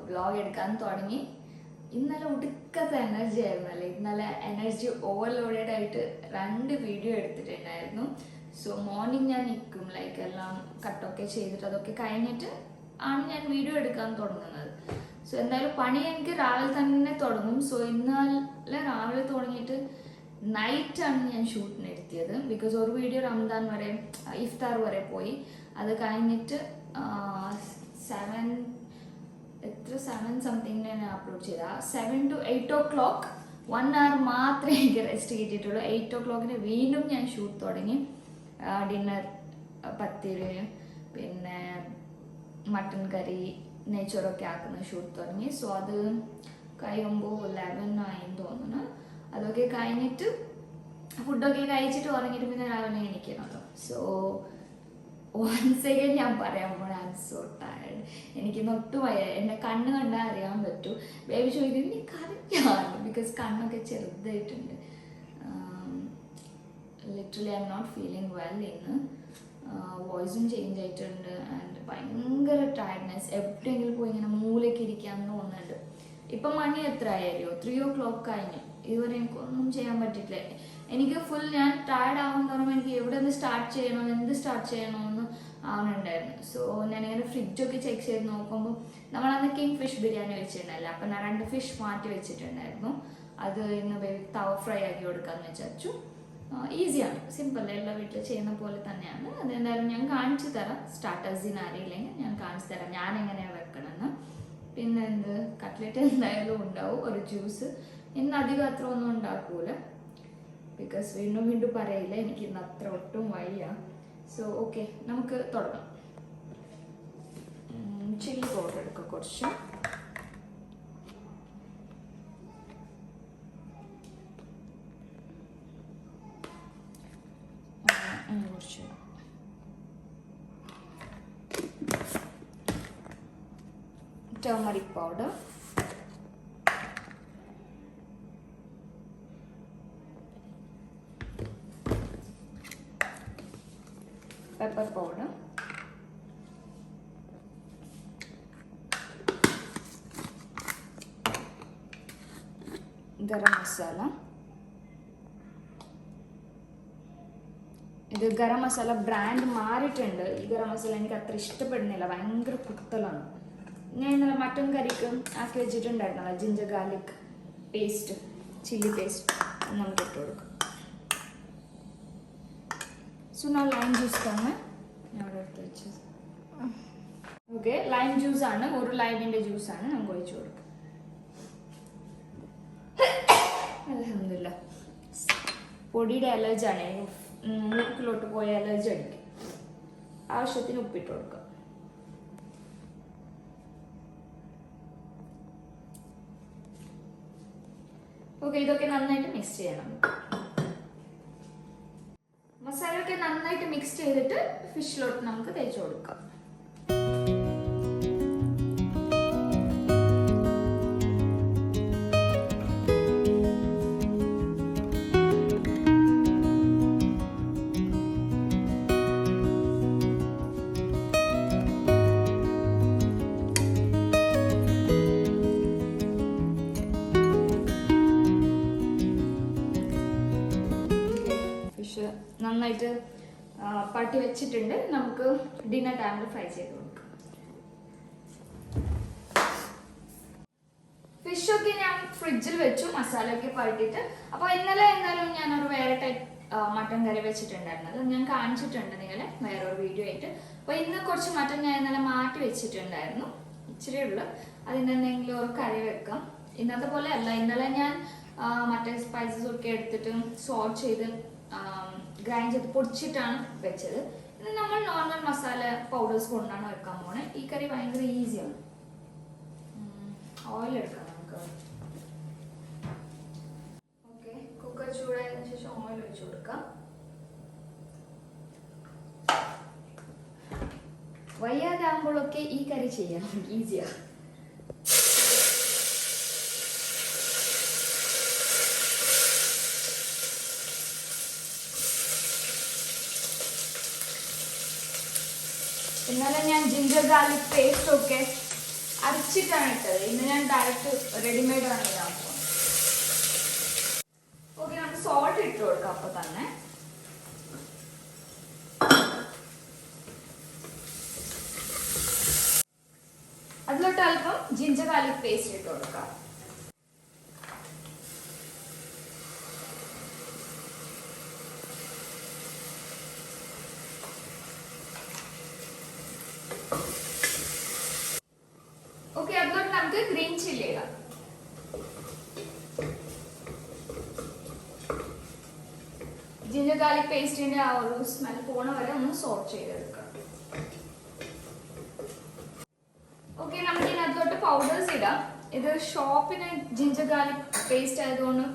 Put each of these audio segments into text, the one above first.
Vlog എടുക്കാൻ തുടങ്ങി. ഇന്നലെ ഒടുക്കത്തെ എനർജി ആയിരുന്നല്ലേ, ഇന്നലെ എനർജി ഓവർലോഡഡ് ആയിട്ട് 2 വീഡിയോ എടുത്തിട്ടുണ്ടായിരുന്നു. സോ മോർണിംഗ് ഞാൻ നിൽക്കും, ലൈക്ക് എല്ലാം കട്ടൊക്കെ ചെയ്തിട്ട് അതൊക്കെ കഴിഞ്ഞിട്ട് ആണ് ഞാൻ വീഡിയോ എടുക്കാൻ തുടങ്ങുന്നത്. സോ എന്തായാലും പണി എനിക്ക് രാവിലെ തന്നെ തുടങ്ങും. സോ ഇന്നലെ രാവിലെ തുടങ്ങിയിട്ട് നൈറ്റാണ് ഞാൻ ഷൂട്ടിന് എത്തിയത്. ബിക്കോസ് ഒരു വീഡിയോ റംദാൻ വരെ ഇഫ്താർ വരെ പോയി. അത് കഴിഞ്ഞിട്ട് 7 സംതിങ് ഞാൻ അപ്ലോഡ് ചെയ്ത 7 to 8 o'clock 1 hour മാത്രമേ എനിക്ക് റെസ്റ്റ് കിട്ടിയിട്ടുള്ളൂ. 8 o'clock വീണ്ടും ഞാൻ ഷൂട്ട് തുടങ്ങി. ഡിന്നർ പത്തിരി, പിന്നെ മട്ടൻ കറി, നെയ്ച്ചോറൊക്കെ ആക്കുന്ന ഷൂട്ട് തുടങ്ങി. സോ അത് കഴിയുമ്പോൾ 11 ആയെന്ന് തോന്നുന്നു. അതൊക്കെ കഴിഞ്ഞിട്ട് ഫുഡൊക്കെ കഴിച്ചിട്ട് ഉറങ്ങിയിട്ട് പിന്നെ രാവിലെ എണീക്കണമല്ലോ. സോ വൺസ് അഗൈൻ ഞാൻ പറയാൻ പോണ ഐ ആം സോ ടയർഡ്. എനിക്കിന്ന് ഒട്ടും വയ്യ. എന്നെ കണ്ണ് കണ്ടാൽ അറിയാൻ പറ്റും. ബേബി ചോദിക്കുന്നത് നീ കറിയാണ്, ബിക്കോസ് കണ്ണൊക്കെ ചെറുതായിട്ടുണ്ട്. Literally I'm not feeling well ഇന്ന്. വോയിസും ചേഞ്ച് ആയിട്ടുണ്ട് ആൻഡ് ഭയങ്കര ടയർഡ്നെസ്. എവിടെയെങ്കിലും പോയി ഇങ്ങനെ മൂലയ്ക്ക് ഇരിക്കാമെന്ന് തോന്നുന്നുണ്ട്. ഇപ്പം മണി എത്ര ആയാലോ, 3 o'clock കഴിഞ്ഞു. ഇതുവരെ എനിക്കൊന്നും ചെയ്യാൻ പറ്റിയിട്ടില്ല. എനിക്ക് ഫുൾ ഞാൻ ടയർഡ് ആവുമെന്ന് പറയുമ്പോൾ എനിക്ക് എവിടെ നിന്ന് സ്റ്റാർട്ട് ചെയ്യണോ, എന്ത് സ്റ്റാർട്ട് ചെയ്യണമെന്ന് ആവുന്നുണ്ടായിരുന്നു. സോ ഞാനിങ്ങനെ ഫ്രിഡ്ജൊക്കെ ചെക്ക് ചെയ്ത് നോക്കുമ്പോൾ നമ്മളന്ന് കിങ് ഫിഷ് ബിരിയാണി വെച്ചിട്ടുണ്ടായില്ല. അപ്പം ഞാൻ 2 ഫിഷ് മാറ്റി വെച്ചിട്ടുണ്ടായിരുന്നു. അത് ഇന്ന് തവ ഫ്രൈ ആക്കി കൊടുക്കാമെന്ന് വിചാരിച്ചു. ഈസിയാണ്, സിമ്പിൾ, എല്ലാ വീട്ടിൽ ചെയ്യുന്ന പോലെ തന്നെയാണ്. അതെന്തായാലും ഞാൻ കാണിച്ചു തരാം. സ്റ്റാർട്ടേഴ്സിന് അറിയില്ലെങ്കിൽ ഞാൻ കാണിച്ചു തരാം ഞാൻ എങ്ങനെയാണ് വെക്കണമെന്ന്. പിന്നെ കട്ട്ലറ്റ് എന്തായാലും ഉണ്ടാവും. ഒരു ജ്യൂസ്. ഇന്ന് അധികം അത്ര ഒന്നും ഉണ്ടാക്കൂല, ബിക്കോസ് വീണ്ടും പറയില്ല, എനിക്ക് ഇന്ന് അത്ര ഒട്ടും വയ്യ. സോ ഓക്കെ, നമുക്ക് തുടങ്ങാം. ചില്ലി പൗഡർ എടുക്കുക കുറച്ച്. കുറച്ച് turmeric powder, pepper powder, garam masala. ഇത് ഗരം മസാല ബ്രാൻഡ് മാറിയിട്ടുണ്ട്. ഈ ഗരം മസാല എനിക്ക് അത്ര ഇഷ്ടപ്പെടുന്നില്ല, ഭയങ്കര കുത്തലാണ്. ഞാൻ ഇന്നലെ മട്ടൻ കറിക്ക് ആക്കി വെച്ചിട്ടുണ്ടായിരുന്നല്ലോ ginger garlic paste, chilli paste, നമുക്ക് ഇട്ട് കൊടുക്കാം. സോ ഞാൻ ലൈം ജ്യൂസ് തന്നെ ഞാൻ ഇവിടെ എടുത്ത് വെച്ചത്. ഓക്കെ, ലൈം ജ്യൂസാണ്, ഒരു ലൈമിൻ്റെ ജ്യൂസാണ് നമുക്ക് ഒഴിച്ചു കൊടുക്കാം. അൽഹംദുലില്ലാ. പൊടിയുടെ അലർജിയാണ്, മൂക്കിലോട്ട് പോയ അലർജി അടിക്കും. ആവശ്യത്തിന് ഉപ്പിട്ട് കൊടുക്കാം. ഓക്കെ, ഇതൊക്കെ നന്നായിട്ട് മിക്സ് ചെയ്യണം. മസാലയൊക്കെ നന്നായിട്ട് മിക്സ് ചെയ്തിട്ട് ഫിഷിലോട്ട് നമുക്ക് തേച്ച് കൊടുക്കാം. നന്നായിട്ട് പട്ടി വെച്ചിട്ടുണ്ട്. നമുക്ക് ഡിന്നർ ടൈമിൽ ഫ്രൈ ചെയ്ത് കൊടുക്കാം. ഫിഷൊക്കെ ഞാൻ ഫ്രിഡ്ജിൽ വെച്ചു, മസാലയൊക്കെ പരട്ടിയിട്ട്. അപ്പോൾ എന്നാലും ഞാനൊരു വേറെ ടൈപ്പ് മട്ടൻ കറി വെച്ചിട്ടുണ്ടായിരുന്നത് ഞാൻ കാണിച്ചിട്ടുണ്ട് നിങ്ങളെ വേറൊരു വീഡിയോ ആയിട്ട്. അപ്പോൾ ഇന്ന് കുറച്ച് മട്ടൻ ഞാൻ ഇന്നലെ മാറ്റി വെച്ചിട്ടുണ്ടായിരുന്നു, ഇച്ചിരി ഉള്ളു. അതിന് എന്തെങ്കിലും ഒരു കറി വെക്കാം. ഇന്നത്തെ പോലെ അല്ല, ഇന്നലെ ഞാൻ മട്ടൻ സ്പൈസസ് ഒക്കെ എടുത്തിട്ട് സോട്ട് ചെയ്ത് ഗ്രൈൻഡ് ചെയ്ത് പൊടിച്ചിട്ടാണ് വെച്ചത്. ഇത് നമ്മൾ നോർമൽ മസാല പൗഡേഴ്സ് കൊണ്ടാണ് വെക്കാൻ പോണേ. ഈ കറി ഭയങ്കര ഈസിയാണ്. ഓയിൽ എടുക്കാം നമുക്ക്. ഓക്കെ, കുക്കർ ചൂടായതിനു ശേഷം ഓയിൽ ഒഴിച്ചു കൊടുക്കാം. വയ്യാതാകുമ്പോഴൊക്കെ ഈ കറി ചെയ്യാം, ഈസിയാ. ഇന്നലെ ഞാൻ ജിഞ്ചർ ഗാർലിക് പേസ്റ്റ് ഒക്കെ അരച്ചിട്ടാണ് ഇട്ടത്. ഇന്ന് ഞാൻ ഡയറക്റ്റ് റെഡിമെയ്ഡ് ആണ് ഇടാൻ പോകുന്നത്. ഓക്കെ, നമുക്ക് സോൾട്ട് ഇട്ട് കൊടുക്കാം. അപ്പൊ തന്നെ അതിലോട്ട് അല്പം ജിഞ്ചർ ഗാർലിക് പേസ്റ്റ് ഇട്ട് കൊടുക്കാം. ഓക്കെ, അതിലോട്ട് നമുക്ക് ഗ്രീൻ ചില്ലി ഇടാം. ജിഞ്ചർ ഗാർലിക് പേസ്റ്റിന്റെ ആ ഒരു സ്മെൽ പോണ വരെ ഒന്ന് സോട്ട് ചെയ്തെടുക്കാം. ഓക്കെ, നമുക്ക് ഇതിനകത്തോട്ട് പൗഡേഴ്സ് ഇടാം. ഇത് ഷോപ്പിന് ജിഞ്ചർ ഗാർലിക് പേസ്റ്റ് ആയതുകൊണ്ട്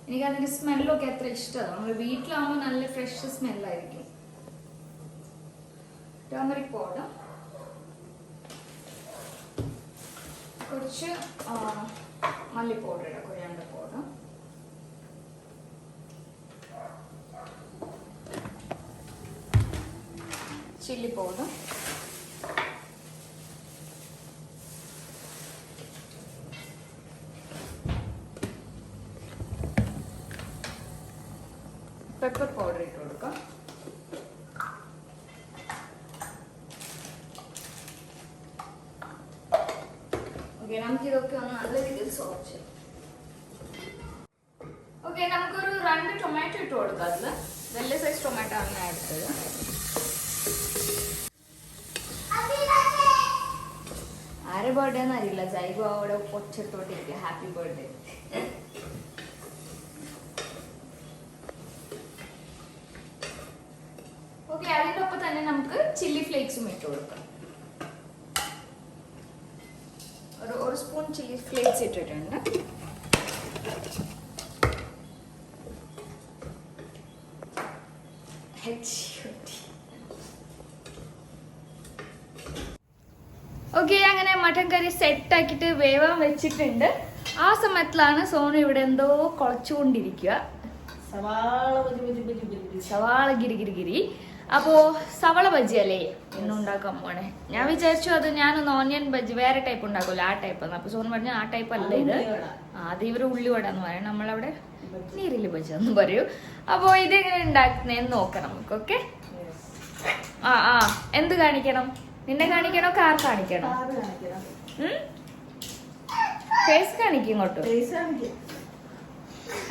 എനിക്ക് അതിന്റെ സ്മെല്ലൊക്കെ അത്ര ഇഷ്ടമാണ്. നമ്മൾ വീട്ടിലാവുമ്പോൾ നല്ല ഫ്രഷ് സ്മെല്ലായിരിക്കും. ടർമറിക് പൗഡർ, കുറച്ച് മല്ലി പൗഡർ ഇടാം, coriander powder, chilli powder, pepper powder ഇട്ട് കൊടുക്കാം. ഓക്കെ, നമുക്ക് ഇതൊക്കെ ഒന്ന് നല്ല രീതിയിൽ സോട്ട് ചെയ്യാം. ഓക്കെ, നമുക്കൊരു 2 ടൊമാറ്റോ ഇട്ട് കൊടുക്കാം. അതിൽ വലിയ സൈസ് ടൊമാറ്റോ ആണ് ഞാൻ എടുത്തത്. ആരെ ബർത്ത്ഡേ എന്ന് അറിയില്ല, ജൈഗോ അവിടെ പൊച്ചെടുത്തോട്ടിരിക്കുക. Happy birthday. ഓക്കെ, അതിനൊപ്പം തന്നെ നമുക്ക് ചില്ലി ഫ്ലേക്സും ഇട്ട് കൊടുക്കാം. ഒരു സ്പൂൺ ചില്ലി ഫ്ലേക്സ് ഇട്ടിട്ടുണ്ട്. ഓക്കെ, അങ്ങനെ മട്ടൻ കറി സെറ്റ് ആക്കിയിട്ട് വേവാൻ വെച്ചിട്ടുണ്ട്. ആ സമയത്തിലാണ് സോനു ഇവിടെ എന്തോ കുളച്ചുകൊണ്ടിരിക്കുക. സവാള ഗിരി. അപ്പോ സവള ബജ്ജി അല്ലേ ഇന്ന് ഉണ്ടാക്കാൻ പോണേ. ഞാൻ വിചാരിച്ചു അത് ഞാനൊന്ന് ഓനിയൻ ബജ്ജി വേറെ ടൈപ്പ് ഉണ്ടാക്കുമല്ലോ, ആ ടൈപ്പ്. അപ്പൊ സോനു പറഞ്ഞു ആ ടൈപ്പ് അല്ല ഇത്, അത് ഇവര് ഉള്ളിവട എന്ന് പറയും, നമ്മളവിടെ നീരില് ബജ്ജി എന്ന് പറയൂ. അപ്പോ ഇതെങ്ങനെ ഉണ്ടാക്കുന്നതെന്ന് നോക്കാം നമുക്ക്. ഓക്കെ, എന്ത് കാണിക്കണം? നിന്നെ കാണിക്കണോ കാർ കാണിക്കണോ? ഫേസ് കാണിക്കും ഇങ്ങോട്ട്.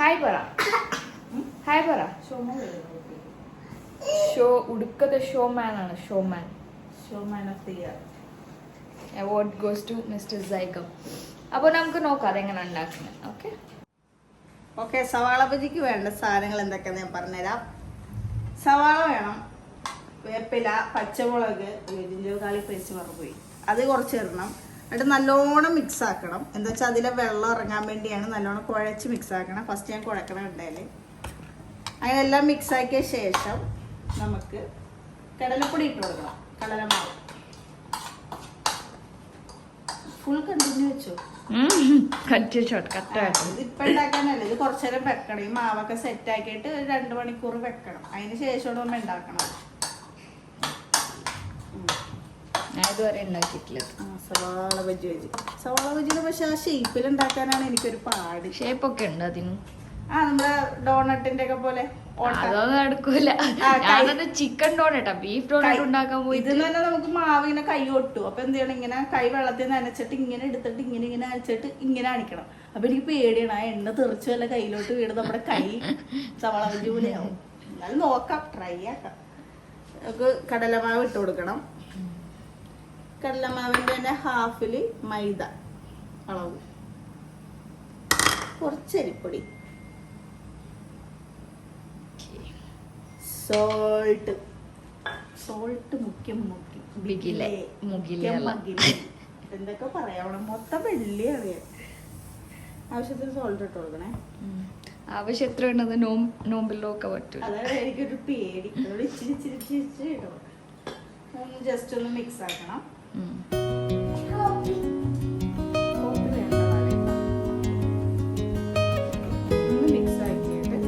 ഹായ് പറ, ഹായ് പറ. ഷോ ഉടുക്കത്തെ ഷോമാൻ ആണ്. Showman of the year award goes to mister Saigam. അപ്പോൾ നമുക്ക് നോക്കാം അതെങ്ങനെ ഉണ്ടാക്കുന്നത്. ഓക്കെ, സവാള ബജിക്ക് വേണ്ട സാധനങ്ങൾ എന്തൊക്കെയാന്ന് ഞാൻ പറഞ്ഞുതരാം. സവാള വേണം, വേപ്പില, പച്ചമുളക്, ജിഞ്ചർ ഗാർലിക് പേസ്റ്റ് മറന്നുപോയി, അത് കുറച്ച് ഇടണം. എന്നിട്ട് നല്ലോണം മിക്സ് ആക്കണം. എന്താ വെച്ചാൽ അതിലെ വെള്ളം ഇറങ്ങാൻ വേണ്ടിയാണ്. നല്ലോണം കുഴച്ച് മിക്സ് ആക്കണം. ഫസ്റ്റ് ഞാൻ കുഴക്കണം ഉണ്ടായാൽ. അതിനെല്ലാം മിക്സ് ആക്കിയ ശേഷം നമുക്ക് കടലപ്പൊടി ഇട്ട് കൊടുക്കണം. കടലമാവ് ഫുൾ കണ്ടിന്യൂ വെച്ചോ. ഇപ്പൊ ഉണ്ടാക്കാനല്ലേ, ഇത് കുറച്ചു നേരം വെക്കണം. ഈ മാവൊക്കെ സെറ്റ് ആക്കിയിട്ട് 2 മണിക്കൂർ വെക്കണം. അതിന് ശേഷമാണ് നമ്മൾ ഉണ്ടാക്കണം. സവാള ബജ്ജി പക്ഷെ ആ ഷേപ്പിൽ ഉണ്ടാക്കാനാണ് എനിക്കൊരു പാട്. ഷേപ്പൊക്കെ ഉണ്ട് അതിന്. നമ്മുടെ ഡോണറ്റിന്റെ ഒക്കെ പോലെ അതൊന്നും നടക്കൂല. ചിക്കൻ ഡോണട്ടാ, ബീഫ് ഡോണറ്റ് ഉണ്ടാക്കാൻ പോയി. ഇത് തന്നെ നമുക്ക് മാവ് ഇങ്ങനെ കൈ ഒട്ടു. അപ്പൊ എന്ത് ചെയ്യണം, ഇങ്ങനെ കൈ വെള്ളത്തിൽ നനച്ചിട്ട് ഇങ്ങനെ എടുത്തിട്ട് ഇങ്ങനെ അനച്ചിട്ട് ഇങ്ങനെ അണിക്കണം. അപ്പൊ എനിക്ക് പേടിയാണ് ആ എണ്ണ തെറിച്ച് വല്ല കയ്യിലോട്ട് വീട് നമ്മുടെ കൈ സവാള ബജ്ജി പോലെയാവും. എന്നാലും നോക്കാം, ട്രൈ ആക്കാം. നമുക്ക് കടലമാവ് ഇട്ട് കൊടുക്കണം. കടലമാവിന്റെ തന്നെ ഹാഫില് മൈദ അളവ്, കുറച്ച് അരിപ്പൊടി, സോൾട്ട് മുഖ്യം എന്തൊക്കെ പറയാവണം, മൊത്തം വെള്ളി അറിയാം. ആവശ്യത്തിന് സോൾട്ട് ഇട്ട് കൊടുക്കണേ. ആവശ്യത്തിന് നോമ്പിലൊക്കെ പറ്റും. അതാണ് എനിക്കൊരു പേടി. ഇച്ചിരി ഇടണം. ജസ്റ്റ് ഒന്ന് മിക്സ് ആക്കണം. ഉം. കോപ്പി വേണ്ട കളയണ്ട. ഒന്ന് മിക്സ് ആക്കിയിട്ട്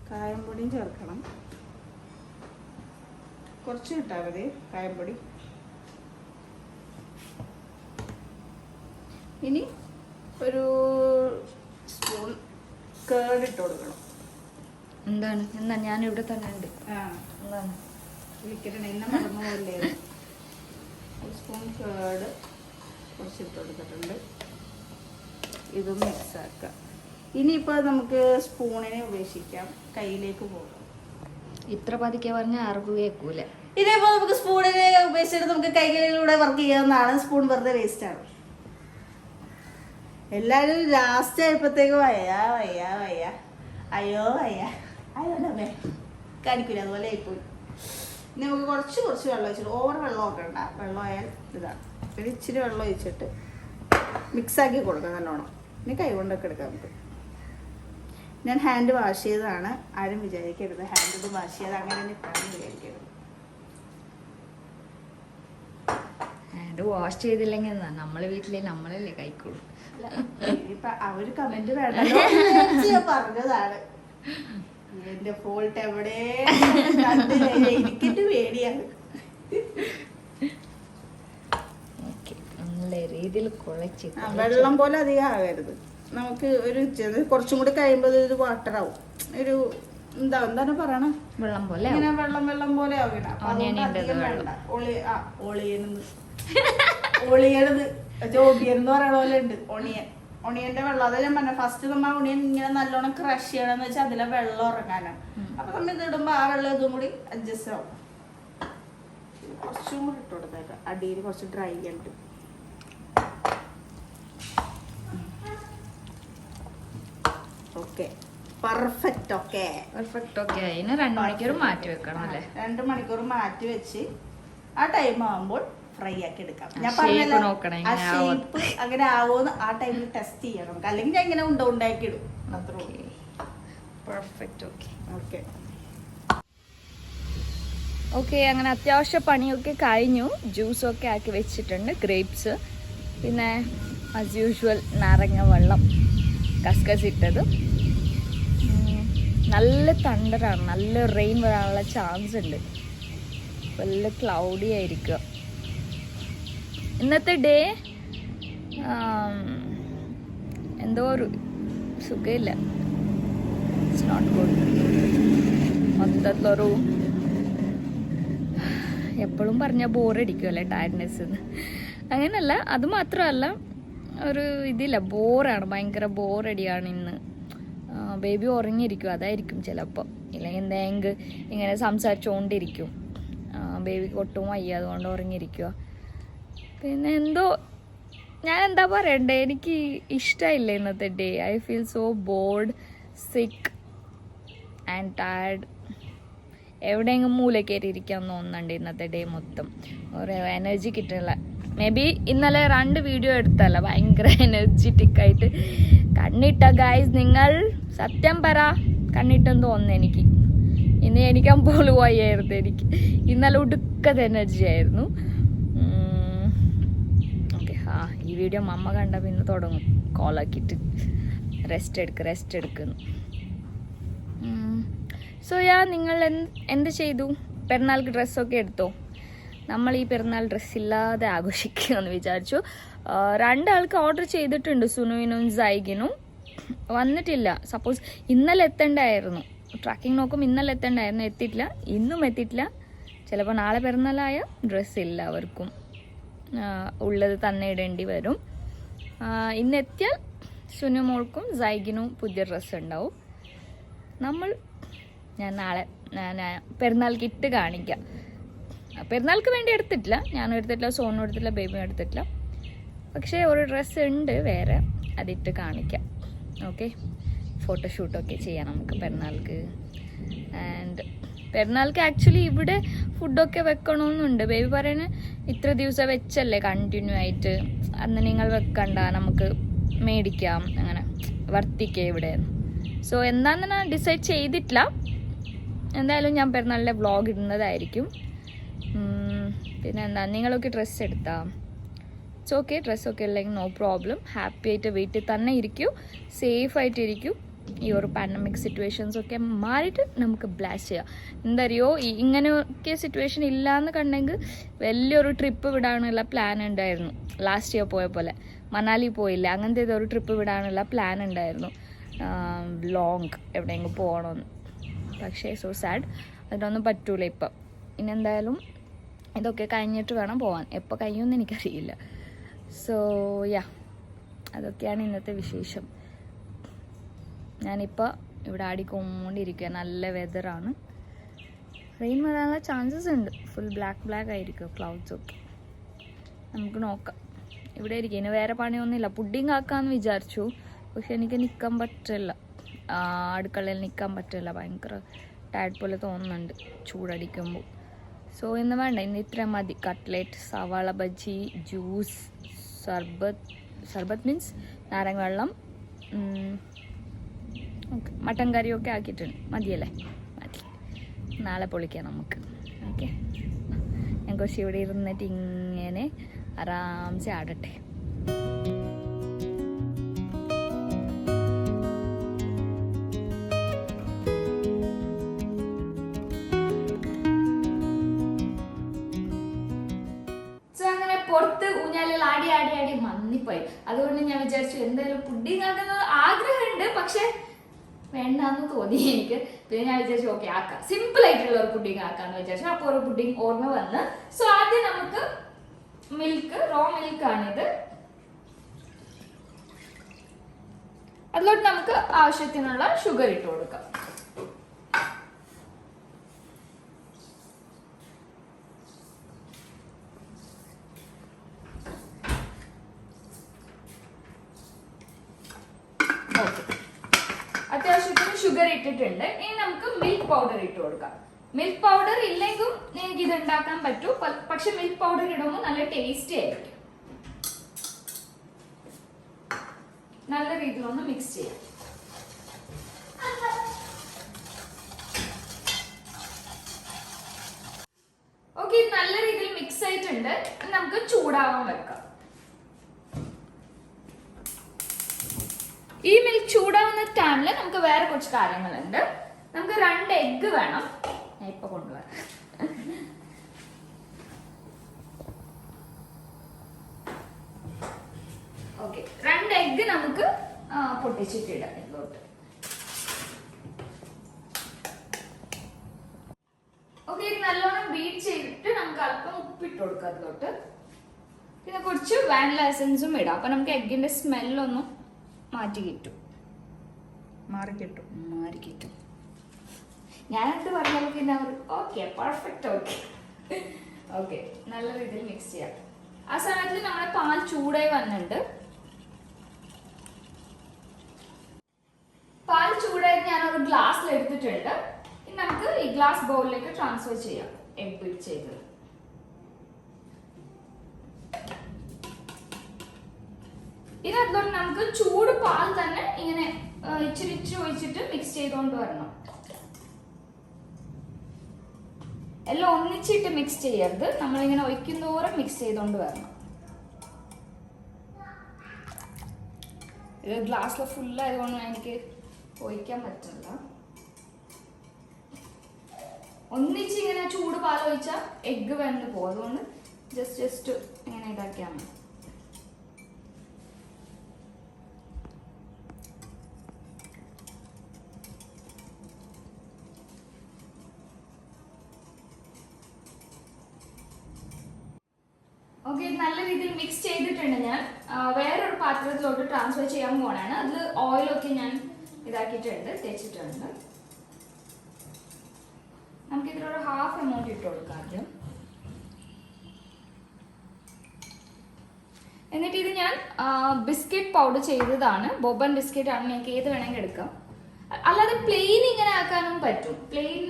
കായംപൊടിയും ചേർക്കണം. കുറച്ച് ഇട്ടാൽ മതി കായംപൊടി. ഇനി ഒരു സ്പൂൺ കേർഡ് ഇട്ട് കൊടുക്കണം. എന്താണ് എന്നാ ഞാൻ ഇവിടെ തന്നെ ഉണ്ട്. എന്താണ് വിളിക്കട്ടെ, എന്നെ മറന്നു പോലേ. ഒരു സ്പൂൺ കേർഡ് കുറച്ചിട്ട് കൊടുത്തിട്ടുണ്ട്. ഇതും മിക്സ് ആക്കുക. ഇനിയിപ്പോൾ നമുക്ക് സ്പൂണിനെ ഉപേക്ഷിക്കാം, കയ്യിലേക്ക് പോകാം. ഇത്ര പതുക്കെ പറഞ്ഞാൽ ആർക്കും കേൾക്കൂല. ഇതേപോലെ നമുക്ക് സ്പൂണിനെ ഉപേക്ഷിച്ചിട്ട് നമുക്ക് കൈകളിലൂടെ വർക്ക് ചെയ്യാവുന്നതാണ്. സ്പൂൺ വെറുതെ വേസ്റ്റ് ആണ്. എല്ലാവരും ലാസ്റ്റ് ആയപ്പോഴത്തേക്ക് വയ്യ വയ്യ വയ്യ അയ്യോ വയ്യ അയ്യോണ്ടേ കാണിക്കൂല, അതുപോലെ ആയിപ്പോയി. ഇനി നമുക്ക് കുറച്ച് വെള്ളം ഒഴിച്ചിട്ട്, ഓവർ വെള്ളം നോക്കണ്ട. വെള്ളം ആയാൽ ഇതാണ്. പിന്നെ ഇച്ചിരി വെള്ളം ഒഴിച്ചിട്ട് മിക്സാക്കി കൊടുക്കാം നല്ലോണം. ഇനി കൈ കൊണ്ടൊക്കെ എടുക്കാം നമുക്ക്. ഞാൻ ഹാൻഡ് വാഷ് ചെയ്തതാണ്, ആരും വിചാരിക്കരുത് ഹാൻഡ് വാഷ് ചെയ്ത് അങ്ങനെ നിൽക്കാനും വിചാരിക്കരുത്. ഹാൻഡ് വാഷ് ചെയ്തില്ലെങ്കിൽ എന്താ, നമ്മളെ വീട്ടിലെ നമ്മളല്ലേ കഴിക്കുള്ളൂ. ഇപ്പൊ അവര് കമന്റ് വേണ്ടല്ലോ എന്ന് ഞാൻ പറഞ്ഞതാണ്. എന്റെ ഫോൾട്ട് എവിടെ എനിക്കിട്ട് പേടിയാണ്. നല്ല രീതിയിൽ കുഴച്ച് വെള്ളം പോലെ അധികം ആകരുത്. നമുക്ക് ഒരു കുറച്ചും കൂടി കഴിയുമ്പോൾ ഇത് വാട്ടർ ആവും. ഒരു എന്താണ് പറയണ, വെള്ളം പോലെ ഇങ്ങനെ വെള്ളം പോലെ ആവണം. ഒളിയണത് ജോബിയൻ എന്ന് പറയണ പോലെ ഉണ്ട്. ഒണിയന്റെ വെള്ളം, അതാ ഞാൻ പറഞ്ഞ ഫസ്റ്റ് നമ്മൾ ഒണിയൻ ഇങ്ങനെ നല്ലോണം ക്രഷ് ചെയ്യണമെന്ന് വെച്ചാൽ അതിലെ വെള്ളം ഇറങ്ങാനാണ്. അപ്പൊ നമ്മൾ ഇത് ഇടുമ്പോ ആ വെള്ളം ഇതും കൂടി അഡ്ജസ്റ്റ് ആവും. കുറച്ചും കൂടി ഇട്ട് കൊടുത്തേക്കാം. അടിയിൽ കുറച്ച് ഡ്രൈ ആയിട്ട്. Okay, perfect. Okay, perfect. Okay, അതിന് 2 മണിക്കൂർ മാറ്റി വെക്കണം അല്ലേ? 2 മണിക്കൂർ മാറ്റി വെച്ച് ആ ടൈം ആവുമ്പോൾ ഫ്രൈ ആക്കി എടുക്കാം. ഞാൻ ഷേപ്പ് അങ്ങനെ ആവുമെന്ന് ആ ടൈമിൽ ടെസ്റ്റ് ചെയ്യണം നമുക്ക്. അല്ലെങ്കിൽ ഞാൻ ഇങ്ങനെ ഉണ്ടാക്കി ഇടും. പെർഫെക്റ്റ്. ഓക്കെ ഓക്കെ ഓക്കെ, അങ്ങനെ അത്യാവശ്യ പണിയൊക്കെ കഴിഞ്ഞു. ജ്യൂസൊക്കെ ആക്കി വെച്ചിട്ടുണ്ട്, ഗ്രേപ്സ്. പിന്നെ ആസ് യൂഷ്വൽ നാരങ്ങ വെള്ളം, കസ്കസ് ഇട്ടത്. നല്ല തണ്ടറാണ്, നല്ല റെയിൻ വരാനുള്ള ചാൻസ് ഉണ്ട്. നല്ല ക്ലൗഡി ആയിരിക്കുക ഇന്നത്തെ ഡേ. എന്തോ ഒരു സുഖമില്ല. It's not good. മൊത്തത്തിലൊരു എപ്പോഴും പറഞ്ഞാൽ ബോറടിക്കുമല്ലേ, ടയർഡ്നെസ്. അങ്ങനെയല്ല, അത് മാത്രമല്ല, ഒരു ഇതില്ല, ബോറാണ്, ഭയങ്കര ബോറടിയാണ് ഇന്ന്. ബേബി ഉറങ്ങിയിരിക്കും, അതായിരിക്കും ചിലപ്പോൾ. ഇല്ലെങ്കിൽ എന്തെങ്കിലും ഇങ്ങനെ സംസാരിച്ചുകൊണ്ടിരിക്കും. ബേബിക്ക് ഒട്ടും വയ്യ, അതുകൊണ്ട് ഉറങ്ങിയിരിക്കുക. പിന്നെ എന്തോ ഞാൻ എന്താ പറയണ്ടേ, എനിക്ക് ഇഷ്ടമില്ല ഇന്നത്തെ day. I feel so board, സിക്ക് ആൻഡ് ടയർഡ്. എവിടെയെങ്കിലും മൂല കയറിയിരിക്കാൻ തോന്നുന്നുണ്ട് ഇന്നത്തെ ഡേ മൊത്തം. ഒരു എനർജി കിട്ടില്ല. മേ ബി ഇന്നലെ 2 വീഡിയോ എടുത്തല്ല, ഭയങ്കര എനർജറ്റിക് ആയിട്ട്. കണ്ണിട്ട ഗൈസ്, നിങ്ങൾ സത്യം പറ, കണ്ണിട്ടെന്ന് തോന്നുന്നു എനിക്ക്. ഇന്ന് എനിക്കാൻ പോലും വയ്യായിരുന്നു. എനിക്ക് ഇന്നലെ ഒടുക്കത്തെ എനർജി ആയിരുന്നു. ഓക്കെ, ഈ വീഡിയോ മമ്മ കണ്ട പിന്നെ തുടങ്ങും കോളാക്കിയിട്ട് റെസ്റ്റ് എടുക്കുന്നു. സോ നിങ്ങൾ എന്ത് ചെയ്തു? പെരുന്നാൾക്ക് ഡ്രസ്സൊക്കെ എടുത്തോ? നമ്മൾ ഈ പെരുന്നാൾ ഡ്രസ്സില്ലാതെ ആഘോഷിക്കുമെന്ന് വിചാരിച്ചു. 2 ആൾക്ക് ഓർഡർ ചെയ്തിട്ടുണ്ട്, സുനുവിനും സൈഗിനും. വന്നിട്ടില്ല. സപ്പോസ് ഇന്നലെ എത്തേണ്ടായിരുന്നു. ട്രാക്കിംഗ് നോക്കും, ഇന്നലെ എത്തേണ്ടായിരുന്നു, എത്തിയിട്ടില്ല. ഇന്നും എത്തിയിട്ടില്ല. ചിലപ്പോൾ നാളെ പെരുന്നാളായ ഡ്രസ്സില്ല അവർക്കും. ഉള്ളത് തന്നെ ഇടേണ്ടി വരും. ഇന്ന് എത്തിയാൽ സുനു മോൾക്കും സൈഗിനും പുതിയ ഡ്രസ്സ് ഉണ്ടാവും. ഞാൻ നാളെ പെരുന്നാൾക്ക് ഇട്ട് കാണിക്കാം. പെരുന്നാൾക്ക് വേണ്ടി എടുത്തിട്ടില്ല, ഞാനും എടുത്തിട്ടില്ല, സോനും എടുത്തിട്ടില്ല, ബേബിയും എടുത്തിട്ടില്ല. പക്ഷേ ഒരു ഡ്രസ്സ് ഉണ്ട് വേറെ, അതിട്ട് കാണിക്കാം. ഓക്കെ, ഫോട്ടോഷൂട്ടൊക്കെ ചെയ്യാം നമുക്ക് പെരുന്നാൾക്ക്. ആൻഡ് പെരുന്നാൾക്ക് ആക്ച്വലി ഇവിടെ ഫുഡൊക്കെ വെക്കണമെന്നുണ്ട്. ബേബി പറയുന്നത് ഇത്ര ദിവസം വെച്ചല്ലേ കണ്ടിന്യൂ ആയിട്ട്, അന്ന് നിങ്ങൾ വെക്കണ്ട, നമുക്ക് മേടിക്കാം, അങ്ങനെ വർത്തിക്കുക ഇവിടെ. സോ എന്താണെന്ന് ഞാൻ ഡിസൈഡ് ചെയ്തിട്ടില്ല. എന്തായാലും ഞാൻ പെരുന്നാളിൻ്റെ വ്ളോഗ് ഇടുന്നതായിരിക്കും. പിന്നെ എന്താ, നിങ്ങളൊക്കെ ഡ്രസ്സ് എടുത്താ? ഇറ്റ്സ് ഓക്കെ, ഡ്രസ്സൊക്കെ ഇല്ലെങ്കിൽ നോ പ്രോബ്ലം. ഹാപ്പി ആയിട്ട് വീട്ടിൽ തന്നെ ഇരിക്കൂ, സേഫ് ആയിട്ടിരിക്കൂ. ഈ ഒരു പാൻഡമിക് സിറ്റുവേഷൻസൊക്കെ മാറിയിട്ട് നമുക്ക് ബ്ലാസ്റ്റ് ചെയ്യാം. എന്തറിയോ, ഇങ്ങനെയൊക്കെ സിറ്റുവേഷൻ ഇല്ലയെന്ന് കണ്ടെങ്കിൽ വലിയൊരു ട്രിപ്പ് വിടാനുള്ള പ്ലാൻ ഉണ്ടായിരുന്നു. ലാസ്റ്റ് ഇയർ പോയ പോലെ മണാലി പോയില്ല, അങ്ങനത്തെ ഇതൊരു ട്രിപ്പ് വിടാനുള്ള പ്ലാൻ ഉണ്ടായിരുന്നു, ലോങ് എവിടെയെങ്കിലും പോകണമെന്ന്. പക്ഷേ സോ സാഡ്, അതിനൊന്നും പറ്റൂല ഇപ്പം. ഇനി എന്തായാലും ഇതൊക്കെ കഴിഞ്ഞിട്ട് വേണം പോകാൻ. എപ്പോൾ കഴിയുമെന്ന് എനിക്കറിയില്ല. സോ യാ, അതൊക്കെയാണ് ഇന്നത്തെ വിശേഷം. ഞാനിപ്പോൾ ഇവിടെ ആടിക്കൊണ്ടിരിക്കുക. നല്ല വെതറാണ്. റെയിൻ വരാനുള്ള ചാൻസസ് ഉണ്ട്. ഫുൾ ബ്ലാക്ക് ആയിരിക്കും ക്ലൗഡ്സൊക്കെ. നമുക്ക് നോക്കാം. ഇവിടെ ഇരിക്കും. ഇനി വേറെ പണിയൊന്നുമില്ല. പുഡിങ് ആക്കാമെന്ന് വിചാരിച്ചു, പക്ഷെ എനിക്ക് നിൽക്കാൻ പറ്റില്ല, അടുക്കളയിൽ നിൽക്കാൻ പറ്റില്ല. ഭയങ്കര ടയർഡ് പോലെ തോന്നുന്നുണ്ട് ചൂടടിക്കുമ്പോൾ. സോ ഇന്ന് വേണ്ട, ഇന്ന് ഇത്ര മതി. കട്ട്ലേറ്റ്, സവാള ബജി, ജ്യൂസ്, സർബത്ത് മീൻസ് നാരങ്ങ വെള്ളം, ഓക്കെ, മട്ടൻ കറിയൊക്കെ ആക്കിയിട്ടുണ്ട്. മതിയല്ലേ? മതി. നാളെ പൊളിക്കാം നമുക്ക്. ഓക്കെ, ഞാൻ കുറച്ച് ഇവിടെ ഇരുന്നിട്ട് ഇങ്ങനെ ആരാംസെ ആടട്ടെ. പുറത്ത് ഊഞ്ഞാലിൽ ആടി മന്നിപ്പോയി. അതുകൊണ്ട് ഞാൻ വിചാരിച്ചു എന്തായാലും പുഡിങ് ആക്കുന്നത് ആഗ്രഹമുണ്ട്, പക്ഷെ വേണ്ടാന്ന് തോന്നി എനിക്ക്. പിന്നെ ഞാൻ വിചാരിച്ചു ഓക്കെ ആക്കാം, സിമ്പിൾ ആയിട്ടുള്ള ഒരു പുഡിങ് ആക്കാന്ന് വിചാരിച്ചു. അപ്പോൾ ഒരു പുഡിങ് ഓർമ്മ വന്ന്. സോ ആദ്യം നമുക്ക് മിൽക്ക്, റോ മിൽക്കാണിത്, അതിലോട്ട് നമുക്ക് ആവശ്യത്തിനുള്ള ഷുഗർ ഇട്ട് കൊടുക്കാം. അത്യാവശ്യത്തിന് ഷുഗർ ഇട്ടിട്ടുണ്ട്. ഇനി നമുക്ക് മിൽക്ക് പൗഡർ ഇട്ട് കൊടുക്കാം. മിൽക്ക് പൗഡർ ഇല്ലെങ്കിലും നിങ്ങൾക്ക് ഇത് ഉണ്ടാക്കാൻ പറ്റൂ, പക്ഷെ മിൽക്ക് പൗഡർ ഇടുമ്പോൾ നല്ല ടേസ്റ്റി ആയിരിക്കും. നല്ല രീതിയിലൊന്ന് മിക്സ് ചെയ്യാം. ഓക്കെ, നല്ല രീതിയിൽ മിക്സ് ആയിട്ടുണ്ട്. നമുക്ക് ചൂടാവാൻ വെക്കാം. ഈ മിൽക്ക് ചൂടാവുന്ന ടൈമിൽ നമുക്ക് വേറെ കുറച്ച് കാര്യങ്ങളുണ്ട്. നമുക്ക് 2 എഗ്ഗ് വേണം. ഞാൻ ഇപ്പൊ കൊണ്ടുവരാം. ഓക്കെ, 2 എഗ്ഗ് നമുക്ക് പൊട്ടിച്ചിട്ടിടാം ഇതിലോട്ട്. ഓക്കെ, ഇത് നല്ലോണം ബീറ്റ് ചെയ്തിട്ട് നമുക്ക് അല്പം ഉപ്പിട്ട് കൊടുക്കാം അതിലോട്ട്. പിന്നെ കുറച്ച് വാനില എസൻസും ഇടാം. അപ്പൊ നമുക്ക് എഗ്ഗിന്റെ സ്മെല്ലൊന്നും മാറിക്കിട്ടും. ഞാനെന്ത് പറഞ്ഞാലും പിന്നെ അവർ ഓക്കെ പെർഫെക്റ്റ്. ഓക്കെ, നല്ല രീതിയിൽ മിക്സ് ചെയ്യാം. ആ സമയത്ത് നമ്മുടെ പാൽ ചൂടായി വന്നിട്ടുണ്ട്. പാൽ ചൂടായി ഞാനൊരു ഗ്ലാസ്സിൽ എടുത്തിട്ടുണ്ട്. ഇനി നമുക്ക് ഈ ഗ്ലാസ് ബൗളിലേക്ക് ട്രാൻസ്ഫർ ചെയ്യാം എഗ് ബീറ്റ് ചെയ്തത്. ഇതിനകത്തോട്ട് നമുക്ക് ചൂട് പാൽ തന്നെ ഇങ്ങനെ ഇച്ചിരി ഒഴിച്ചിട്ട് മിക്സ് ചെയ്തുകൊണ്ട് വരണം. എല്ലാം ഒന്നിച്ചിട്ട് മിക്സ് ചെയ്യരുത്, നമ്മളിങ്ങനെ ഒഴിക്കുന്നതോറും മിക്സ് ചെയ്തുകൊണ്ട് വരണം. ഇത് ഗ്ലാസ്സിൽ ഫുള്ളായതുകൊണ്ട് എനിക്ക് ഒഴിക്കാൻ പറ്റില്ല. ഒന്നിച്ച് ഇങ്ങനെ ചൂട് പാൽ ഒഴിച്ചാൽ എഗ്ഗ് വെന്ത് പോകും. അതുകൊണ്ട് ജസ്റ്റ് ഇങ്ങനെ ഇതാക്കിയാൽ മതി. ഓക്കെ, നല്ല രീതിയിൽ മിക്സ് ചെയ്തിട്ടുണ്ട്. ഞാൻ വേറൊരു പാത്രത്തിലോട്ട് ട്രാൻസ്ഫർ ചെയ്യാൻ പോകണാണ്. അതിൽ ഓയിലൊക്കെ ഞാൻ ഇതാക്കിയിട്ടുണ്ട്, തേച്ചിട്ടുണ്ട്. നമുക്കിതിലൊരു 1/2 എമൗണ്ട് ഇട്ട് കൊടുക്കാം ആദ്യം. എന്നിട്ട് ഇത് ഞാൻ ബിസ്ക്കറ്റ് പൗഡർ ചെയ്തതാണ്. ബോബൻ ബിസ്ക്കറ്റ് ആണ്, നിങ്ങൾക്ക് ഏത് വേണമെങ്കിൽ എടുക്കാം. അല്ലാതെ പ്ലെയിൻ ഇങ്ങനെ ആക്കാനും പറ്റും, പ്ലെയിൻ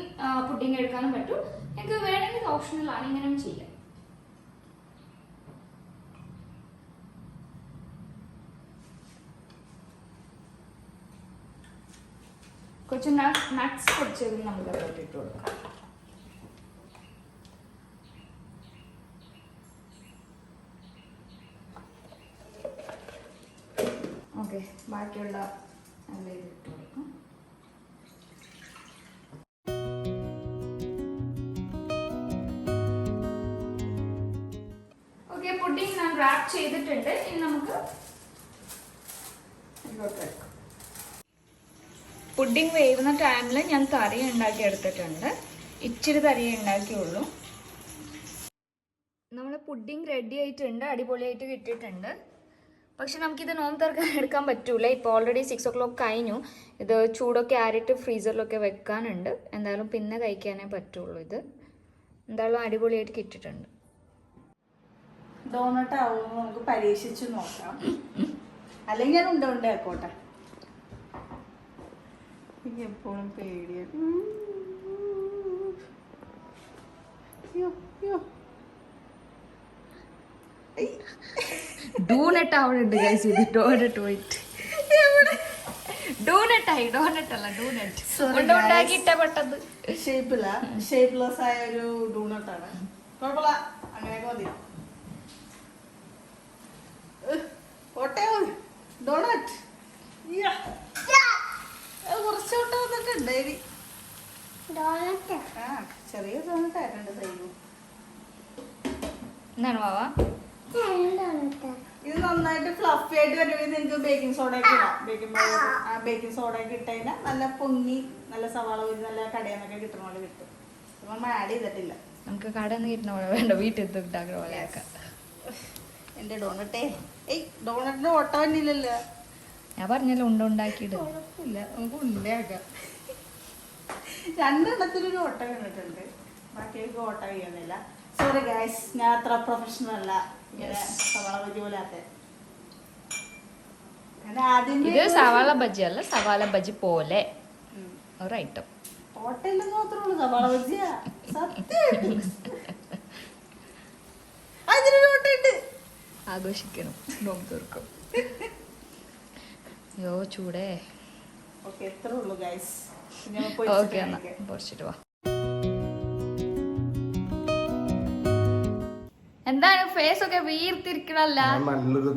പുഡിങ് എടുക്കാനും പറ്റും. നിങ്ങൾക്ക് വേണമെങ്കിൽ ഓപ്ഷണൽ ആണ്, ഇങ്ങനെയും ചെയ്യാം. കുറച്ച് നട്ട്സ് പൊടിച്ചത് നമുക്ക് അതിലോട്ട് ഇട്ട് കൊടുക്കാം. ഓക്കെ, ബാക്കിയുള്ള നല്ല ഇത് ഇട്ട് കൊടുക്കാം. ഓക്കെ, പുഡിംഗ് ഞാൻ റാപ്പ് ചെയ്തിട്ടുണ്ട്. ഇനി നമുക്ക് ഇതിലോട്ട് വെക്കാം. പുഡിംഗ് വേവുന്ന ടൈമിൽ ഞാൻ കറി ഉണ്ടാക്കി എടുത്തിട്ടുണ്ട്. ഇച്ചിരി തറിയേ ഉണ്ടാക്കിയുള്ളൂ. നമ്മുടെ പുഡിംഗ് റെഡി ആയിട്ടുണ്ട്, അടിപൊളിയായിട്ട് കിട്ടിയിട്ടുണ്ട്. പക്ഷെ നമുക്കിത് നോമ്പ് തുറക്കാൻ എടുക്കാൻ പറ്റൂല. ഇപ്പോൾ ഓൾറെഡി 6 o'clock കഴിഞ്ഞു. ഇത് ചൂടൊക്കെ ആറിയിട്ട് ഫ്രീസറിലൊക്കെ വെക്കാനുണ്ട്. എന്തായാലും പിന്നെ കഴിക്കാനേ പറ്റുള്ളൂ. ഇത് എന്തായാലും അടിപൊളിയായിട്ട് കിട്ടിയിട്ടുണ്ട്. ഡോണട്ട് ആവുമ്പോൾ നമുക്ക് പരീക്ഷിച്ച് നോക്കാം. അല്ലെങ്കിൽ ഞാൻ ഉണ്ടാക്കോട്ടെ. എനിക്ക് എപ്പോഴും പേടിയാണ്. ഡോണറ്റ് അവിടെ ഉണ്ട് ഗൈസ്. ഇത് ഡോണറ്റ് പോയിട്ട് ഡോണറ്റായി. ഡോണറ്റ് അല്ല, ഡോണറ്റ് ഉണ്ടാക്കിയിട്ട പെട്ടത്. ഷേപ്പ്ലെസ് ആയ ഒരു ഡോണട്ടാണ്. കുഴപ്പമില്ല, അങ്ങനെയൊക്കെ മതി. ഡോണറ്റ് കുറച്ചോട്ട് വന്നിട്ടുണ്ട്. ചെറിയ ഡോണറ്റ് ആയിട്ടുണ്ട്. സൈഡ് എന്താണ് വാവ? ഇത് നന്നായിട്ട് ഫ്ലഫി ആയിട്ട് വരുമ്പോൾ നിങ്ങൾക്ക് ബേക്കിംഗ് സോഡ ഒക്കെ ഇടാം. ബേക്കിംഗ് സോഡ ഒക്കെ ഇട്ട് കഴിഞ്ഞാൽ നല്ല പൊങ്ങി, നല്ല സവാള പൊരി, നല്ല കടയിൽ നിന്നൊക്കെ കിട്ടുന്ന പോലെ കിട്ടും. നമ്മൾ ആഡ് ചെയ്തിട്ടില്ല. നമുക്ക് കടയിൽ നിന്ന് കിട്ടുന്ന പോലെ വേണ്ട, വീട്ടിൽ ഉണ്ടാക്കുന്ന പോലെ ആക്കാം. എന്റെ ഡോണറ്റേ, ഡോണറ്റിന് ഓട്ട വന്നില്ലല്ലോ. ഞാൻ പറഞ്ഞല്ലോ ഉണ്ടാക്കിയിട്ട് ഇല്ല, നമുക്ക് ഉണ്ടയാക്കാം. രണ്ടെണ്ണത്തിലൊരു ഓട്ട കണ്ടിട്ടുണ്ട്, ബാക്കിയൊക്കെ ഓട്ട ചെയ്യുന്നില്ല. സോറി ഗൈസ്, ഞാൻ അത്ര പ്രൊഫഷണൽ അല്ല ഇങ്ങനെ സവാള ബജി പോലെ ആക്കാൻ. ഇത് സവാള ബജി അല്ല, സവാള ബജി പോലെ ഒരു ഐറ്റം. ഓട്ടയില്ലെന്ന് മാത്രമേ ഉള്ളൂ, സവാള ബജിയാ സത്യം. അതിനൊരു ഓട്ടയുണ്ട്. ആഘോഷിക്കണം നോമ്പ് തുറക്കും. യോ ചൂടേ. ഓക്കെ, എത്ര ഉള്ളൂ ഗൈസ്. ഓക്കെ, എന്നാ പൊറിച്ചിട്ട് വാ. എന്താണ് ഫേസ് ഒക്കെ വീർത്തിരിക്കണല്ല? നല്ലൊരു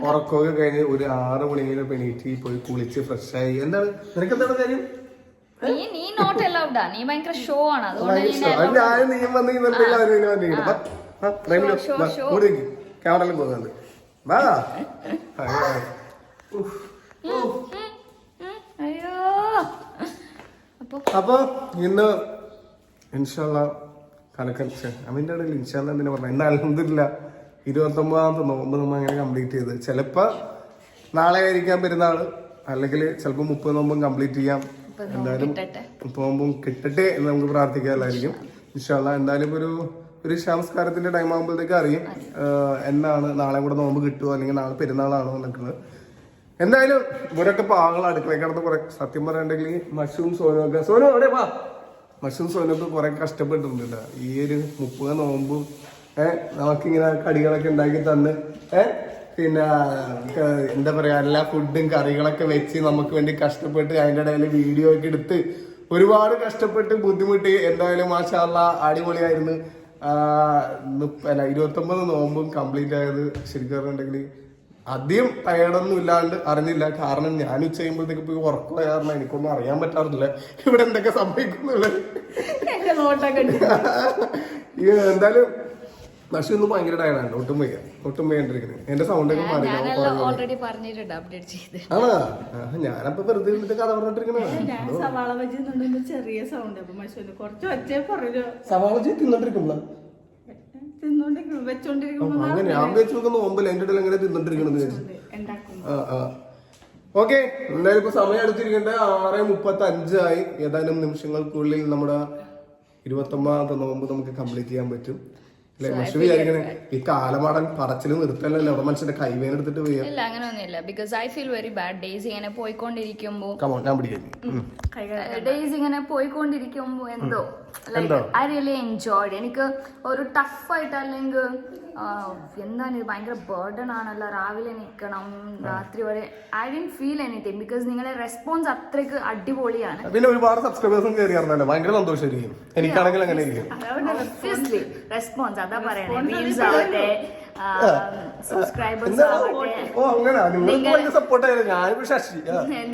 ഉറക്കമൊക്കെ കഴിഞ്ഞ് ഒരു 6 മണിയിലും എണീറ്റ് പോയി കുളിച്ച് ഫ്രഷ് ആയി. എന്താണ് നിനക്ക് എന്താണ് കാര്യം? നീ നോട്ട് അലൗഡാ, നീ ഭയങ്കര ഷോ ആണ്. ക്യാമറയിലും പോകുന്നുണ്ട്. വാ. അയ്യോ. അപ്പൊ ഇന്ന് ഇൻഷാല്ലാ കലക്കൽ അവൻ്റെ ഇടയിൽ ഇൻഷാല്ലാ എന്തിനാ പറഞ്ഞത്, ഇന്ന് അൽഹംദുലില്ലാ 29ാമത്തെ നോമ്പ് നമ്മൾ അങ്ങനെ കംപ്ലീറ്റ് ചെയ്ത്. ചിലപ്പോ നാളെ ആയിരിക്കാം പെരുന്നാള്, അല്ലെങ്കിൽ ചിലപ്പോൾ 30 നോമ്പും കംപ്ലീറ്റ് ചെയ്യാം. എന്തായാലും 30 നോമ്പും കിട്ടട്ടെ എന്ന് നമുക്ക് പ്രാർത്ഥിക്കാമല്ലായിരിക്കും ഇൻഷാല്ലാ. എന്തായാലും ഒരു സംസ്കാരത്തിന്റെ ടൈം ആകുമ്പോഴത്തേക്ക് അറിയും എന്നാണ് നാളെ കൂടെ നോമ്പ് കിട്ടുമോ അല്ലെങ്കിൽ നാളെ പെരുന്നാളാണോ എന്നൊക്കെ. എന്തായാലും ഇവരൊക്കെ പാവങ്ങൾ അടുക്കളയിൽ കിടന്ന് കുറെ, സത്യം പറയണ്ടെങ്കിൽ മഷൂം സോനൊക്കെ, സോനു അവിടെ വാ, മഷൂം സോനൊക്കെ കുറെ കഷ്ടപ്പെട്ടിട്ടുണ്ട് ഈ ഒരു 30 നോമ്പും. നമുക്കിങ്ങനെ കടികളൊക്കെ ഉണ്ടാക്കി തന്ന് പിന്നെ എന്താ പറയാ, എല്ലാ ഫുഡും കറികളൊക്കെ വെച്ച് നമുക്ക് വേണ്ടി കഷ്ടപ്പെട്ട് അതിൻ്റെ ഇടയിൽ വീഡിയോ ഒക്കെ എടുത്ത് ഒരുപാട് കഷ്ടപ്പെട്ട് ബുദ്ധിമുട്ടി. എന്തായാലും മാഷാ അല്ലാ അടിപൊളിയായിരുന്നു. 29 നോമ്പും കംപ്ലീറ്റ് ആയത് ശരിക്കും പറഞ്ഞിട്ടുണ്ടെങ്കിൽ അധികം ടയർഡൊന്നും ഇല്ലാണ്ട് അറിഞ്ഞില്ല. കാരണം ഞാൻ ഉച്ച കഴിയുമ്പോഴത്തേക്ക് പോയി ഉറക്കം കാരണം എനിക്കൊന്നും അറിയാൻ പറ്റാറില്ല ഇവിടെ എന്തൊക്കെ സംഭവിക്കുന്നുള്ളത്. എന്തായാലും പക്ഷെ ഒന്നും ഭയങ്കര ടയർഡാണ്, ഒട്ടും വയ്യാണ്ടിരിക്കുന്നത്. എന്റെ സൗണ്ട് ഒക്കെ മാറി. ഞാനപ്പോ വെറുതെ ഇരുന്നിട്ട് കഥ പറഞ്ഞിട്ടിരിക്കണേ. സവാള ബജി ചെറിയ സൗണ്ട്, സവാള ബജി തിന്നോണ്ടിരിക്കുമ്പോ അങ്ങനെ ഞാൻ വെച്ച് നോക്കുന്ന നോമ്പല്ല എന്റെ ഇടയിൽ എങ്ങനെ തിന്നോണ്ടിരിക്കണെന്ന് ഓക്കെ. എന്തായാലും ഇപ്പൊ സമയം എടുത്തിരിക്കേണ്ട 6:35 ഏതാനും നിമിഷങ്ങൾക്കുള്ളിൽ നമ്മുടെ 29ാമത്തെ നോമ്പ് നമുക്ക് കംപ്ലീറ്റ് ചെയ്യാൻ പറ്റും. ഈ കാലമാടൻ പറച്ചില് നിർത്തല്ലോ, അവിടെ മനുഷ്യന്റെ കൈവേന എടുത്തിട്ട് പോയാ. ഇല്ല, അങ്ങനെയൊന്നുമില്ല. Because I feel very bad. Days ഇങ്ങനെ പോയിക്കൊണ്ടിരിക്കുമ്പോ ഞാൻ പിടിക്കാം. ഡേയ്സ് ഇങ്ങനെ പോയിക്കൊണ്ടിരിക്കുമ്പോ എന്തോ ഐ റിയലി എൻജോയ്ഡ്. എനിക്ക് ഒരു ടഫായിട്ട് അല്ലെങ്കിൽ എന്താണ് ഇത് ഭയങ്കര ബേർഡൻ ആണല്ലോ, രാവിലെ നിൽക്കണം രാത്രി വരെ. I didn't feel anything because നിങ്ങളുടെ റെസ്പോൺസ് അത്രയ്ക്ക് അടിപൊളിയാണ്. പിന്നെ ഒരുപാട് സബ്സ്ക്രൈബേഴ്സും കയറിയായിരുന്നല്ലോ, ഭയങ്കര സന്തോഷമായിരിക്കും. എനിക്കാണെങ്കിൽ അങ്ങനെ ഇരിക്കും. ഒബ്വിയസ്ലി റെസ്പോൺസ് അതാ പറയണേ. വ്യൂസ് ആവട്ടെ, സബ്സ്ക്രൈബേഴ്സ് ആവട്ടെ,